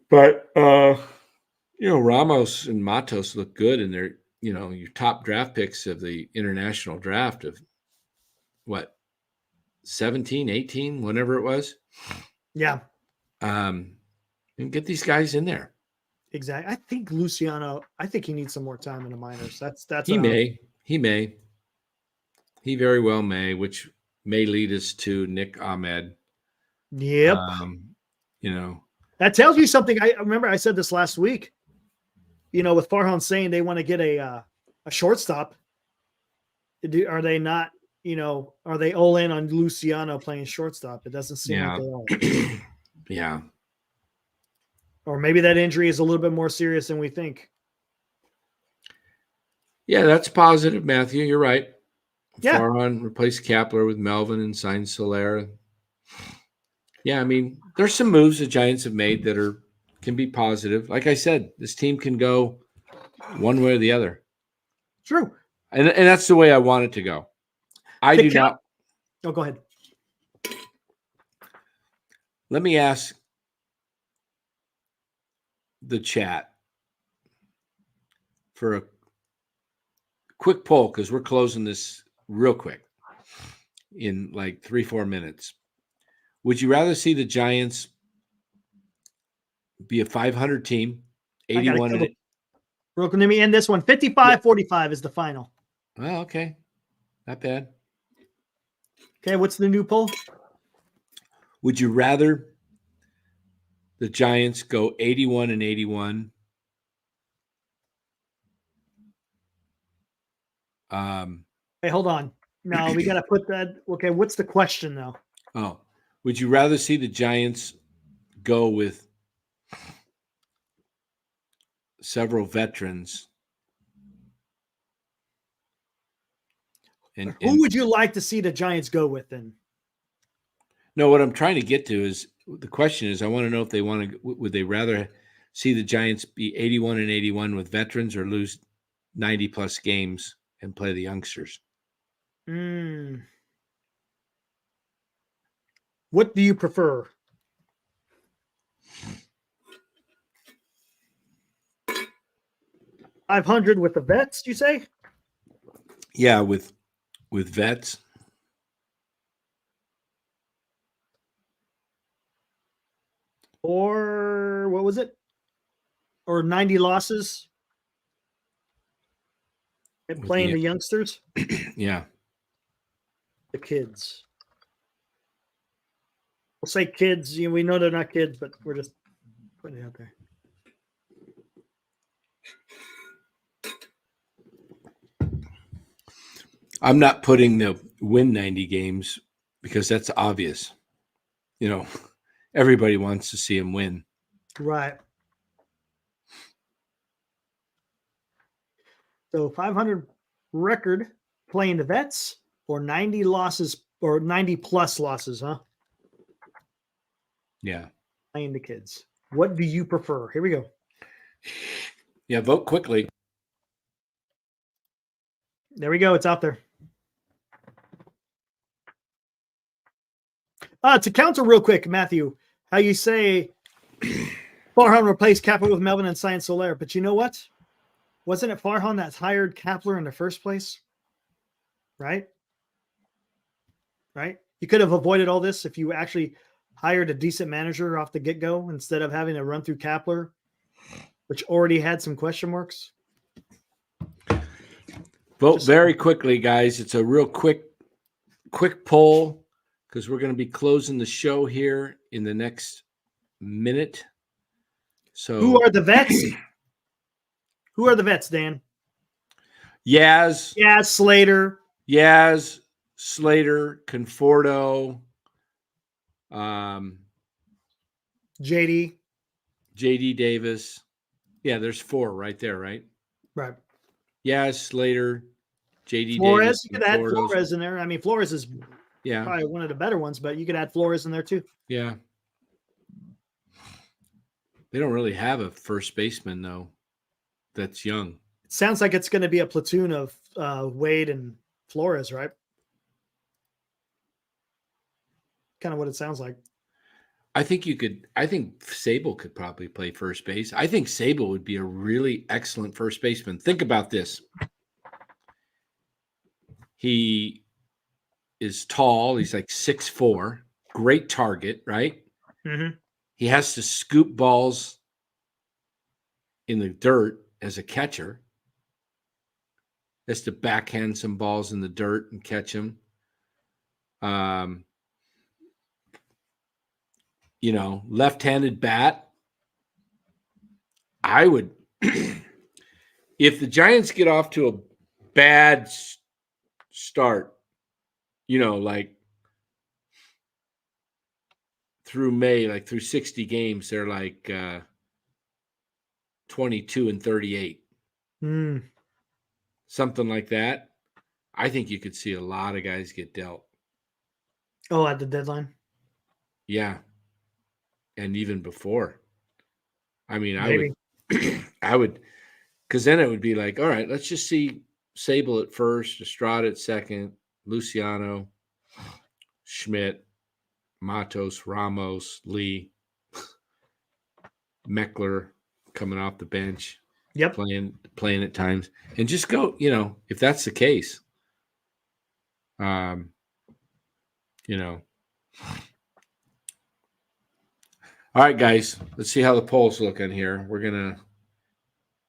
But Ramos and Matos look good, and they're your top draft picks of the international draft of what, 17, 18, whenever it was.
Yeah.
And get these guys in there.
Exactly. I think Luciano, he needs some more time in the minors. That's
He may. He very well may, which may lead us to Nick Ahmed.
Yep.
That
tells you something. I remember I said this last week, with Farhan saying they want to get a shortstop. Are they not, are they all in on Luciano playing shortstop? It doesn't seem like they are.
Yeah.
Or maybe that injury is a little bit more serious than we think.
Yeah, that's positive, Matthew. You're right.
Yeah.
Farhan replaced Kapler with Melvin and signed Solera. Yeah, I mean, there's some moves the Giants have made that can be positive. Like I said, this team can go one way or the other.
True.
And that's the way I want it to go. I do not.
Oh, go ahead.
Let me ask the chat for a quick poll, because we're closing this real quick. in like 3-4 minutes. Would you rather see the Giants be a 500 team, 81 and
broken to me in this one? 55-45 is the final.
Oh, okay. Not bad.
Okay, what's the new poll?
Would you rather the Giants go 81 and 81?
Hey, hold on. No, we got to put that. Okay, what's the question though?
Oh, would you rather see the Giants go with several veterans?
And who would you like to see the Giants go with then?
No, what I'm trying to get to is the question is I want to know if they want to, would they rather see the Giants be 81 and 81 with veterans or lose 90 plus games and play the youngsters?
What do you prefer? $500 with the vets, you say?
Yeah, with vets.
Or what was it? Or 90 losses? And playing the youngsters?
Yeah.
The kids. We'll say kids. We know they're not kids, but we're just putting it out there.
I'm not putting the win 90 games because that's obvious. Everybody wants to see him win.
Right. So 500 record playing the vets or 90 losses or 90 plus losses, huh?
Yeah.
Playing the kids. What do you prefer? Here we go.
Yeah, vote quickly.
There we go. It's out there. To counter real quick, Matthew, how you say Farhan replaced Kapler with Melvin and Science Solaire, but you know what? Wasn't it Farhan that hired Kapler in the first place? Right? Right? You could have avoided all this if you actually hired a decent manager off the get-go instead of having to run through Kapler, which already had some question marks.
Vote very quickly, guys. It's a real quick poll because we're going to be closing the show here in the next minute. So
who are the vets? Who are the vets, Dan?
Yaz,
Slater.
Yaz, Slater, Conforto,
JD
Davis. Yeah, there's 4 right there, right?
Right.
Yaz, Slater, JD
Flores.
Davis.
You could add Flores in there. I mean, Flores is probably one of the better ones, but you could add Flores in there too.
Yeah. They don't really have a first baseman, though, that's young.
It sounds like it's going to be a platoon of Wade and Flores, right? Kind of what it sounds like.
I think Sable could probably play first base. I think Sable would be a really excellent first baseman. Think about this. He is tall. He's like 6'4", great target, right?
Mm-hmm.
He has to scoop balls in the dirt as a catcher. Has to backhand some balls in the dirt and catch them. Left-handed bat. I would, if the Giants get off to a bad start, like through May, like through 60 games, they're like 22 and 38. Something like that. I think you could see a lot of guys get dealt.
Oh, at the deadline?
Yeah. And even before. I mean,
Maybe.
I would, because then it would be like, all right, let's just see Sable at first, Estrada at second, Luciano, Schmidt, Matos, Ramos, Lee, Meckler coming off the bench.
Yep.
Playing at times. And just go, if that's the case. you know. All right, guys, let's see how the polls look in here. We're going to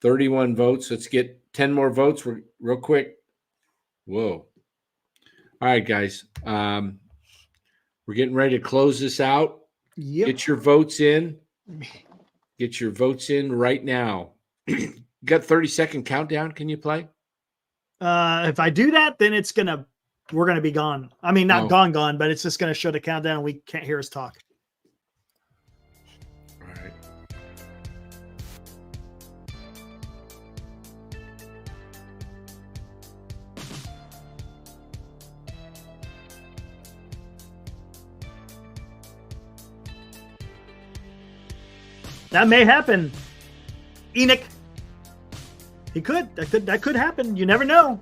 31 votes. Let's get 10 more votes real quick. Whoa. All right, guys. We're getting ready to close this out.
Yep.
Get your votes in. Get your votes in right now. You got 30-second countdown. Can you play?
If I do that, then we're gonna be gone. I mean, not gone, but it's just gonna show the countdown. We can't hear us talk.
All right.
That may happen. Enoch. That could happen. You never know.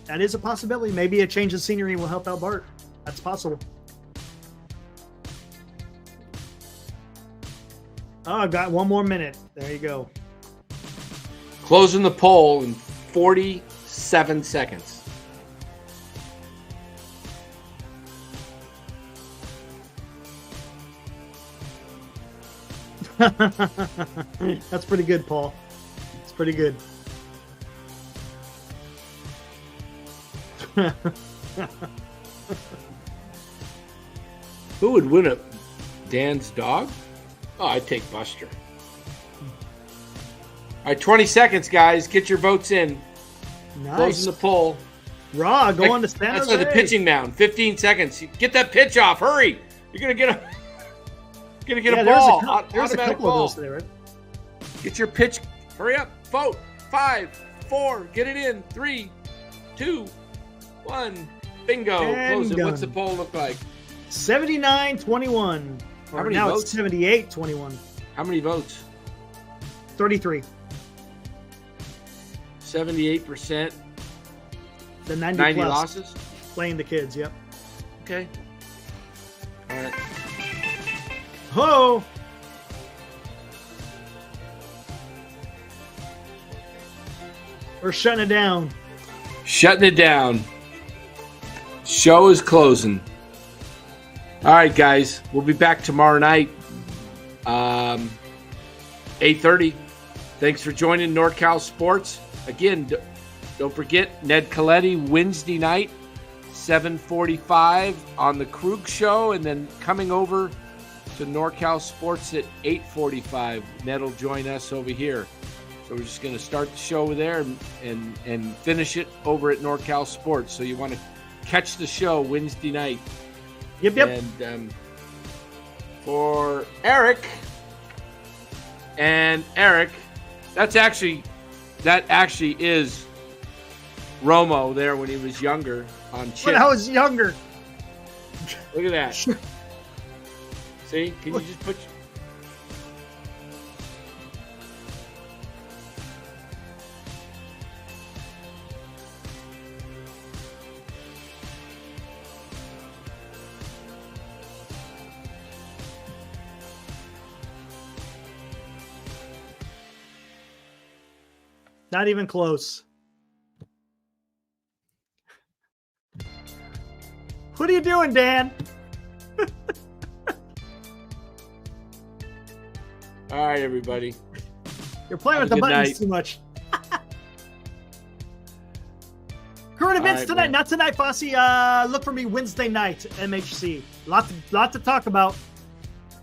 That is a possibility. Maybe a change of scenery will help out Bart. That's possible. Oh, I got one more minute. There you go.
Closing the poll in 47 seconds.
That's pretty good, Paul. It's pretty good.
Who would win a Dan's dog? Oh, I'd take Buster. All right, 20 seconds, guys. Get your votes in.
Nice.
Closing the poll.
Raw, go on to San
That's
Jose.
like the pitching mound. 15 seconds. Get that pitch off. Hurry. You're going to get a ball.
There's a couple
ball.
of those there, right?
Get your pitch. Hurry up. Vote. 5, 4. Get it in. 3, 2, 1. Bingo.
And
Close it.
done.
What's the poll look like?
79-21.
How
Or
many
now
votes?
it's 78-21.
How many votes?
33.
78%.
The 90
90
plus.
losses?
Playing the kids, yep.
Okay. All right.
Ho! We're shutting it down.
Shutting it down. Show is closing. All right, guys. We'll be back tomorrow night. 8:30. Thanks for joining NorCal Sports. Again, don't forget Ned Coletti Wednesday night, 7:45 on the Krug Show, and then coming over to NorCal Sports at 8:45. Ned will join us over here. So we're just going to start the show over there and finish it over at NorCal Sports. So you want to catch the show Wednesday night.
Yep.
And for Eric, that actually is Romo there when he was younger on Chip.
When I was younger.
Look at that. See? Can you just put...
Not even close. What are you doing, Dan?
All right, everybody.
You're playing
Have
with
a
the
good
buttons
night.
too much. Current events
right,
tonight,
man.
not tonight, Fossey. Look for me Wednesday night, MHC. Lot to talk about.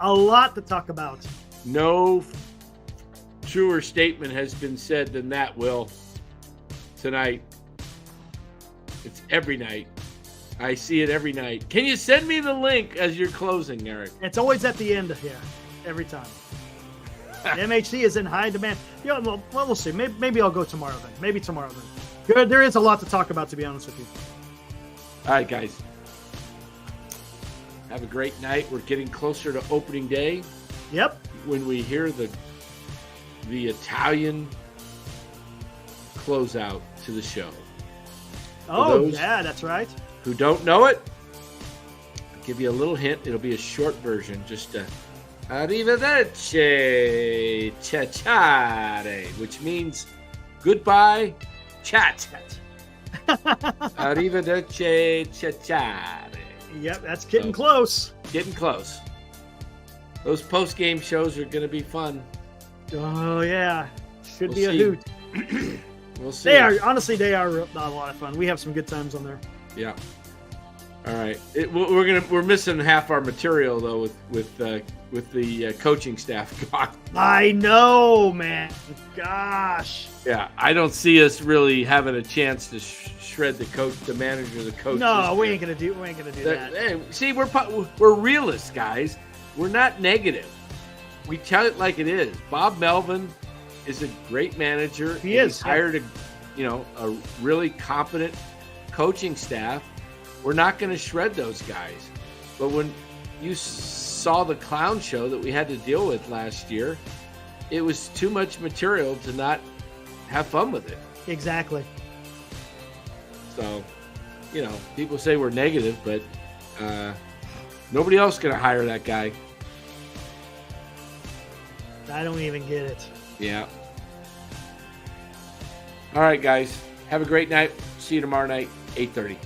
A lot to talk about.
No truer statement has been said than that, Will, tonight. It's every night. I see it every night. Can you send me the link as you're closing, Eric?
It's always at the end here, every time. The MHC is in high demand. Yeah, well, we'll see. Maybe I'll go tomorrow then. Maybe tomorrow then. There is a lot to talk about, to be honest with you.
All right, guys. Have a great night. We're getting closer to opening day.
Yep.
When we hear the Italian closeout to the show.
Oh,
those
yeah, that's right.
Who don't know it, I'll give you a little hint. It'll be a short version. Just arrivederci, ciao, which means goodbye, chat. Arrivederci, ciao.
Yep, that's getting
So,
close.
Getting close. Those post-game shows are going to be fun.
Oh yeah, should
We'll
be a
see.
hoot.
We'll see.
They are honestly, they are a lot of fun. We have some good times on there.
Yeah. All right. We're missing half our material though with the coaching staff gone.
I know, man. Gosh.
Yeah, I don't see us really having a chance to shred the coach, the manager, the coach.
No, we ain't gonna do that.
Hey, see, we're realists, guys. We're not negative. We tell it like it is. Bob Melvin is a great manager.
He is.
He's hired a really competent coaching staff. We're not going to shred those guys. But when you saw the clown show that we had to deal with last year, it was too much material to not have fun with it.
Exactly.
So, people say we're negative, but nobody else is going to hire that guy.
I don't even get it.
Yeah. All right, guys. Have a great night. See you tomorrow night, 8:30.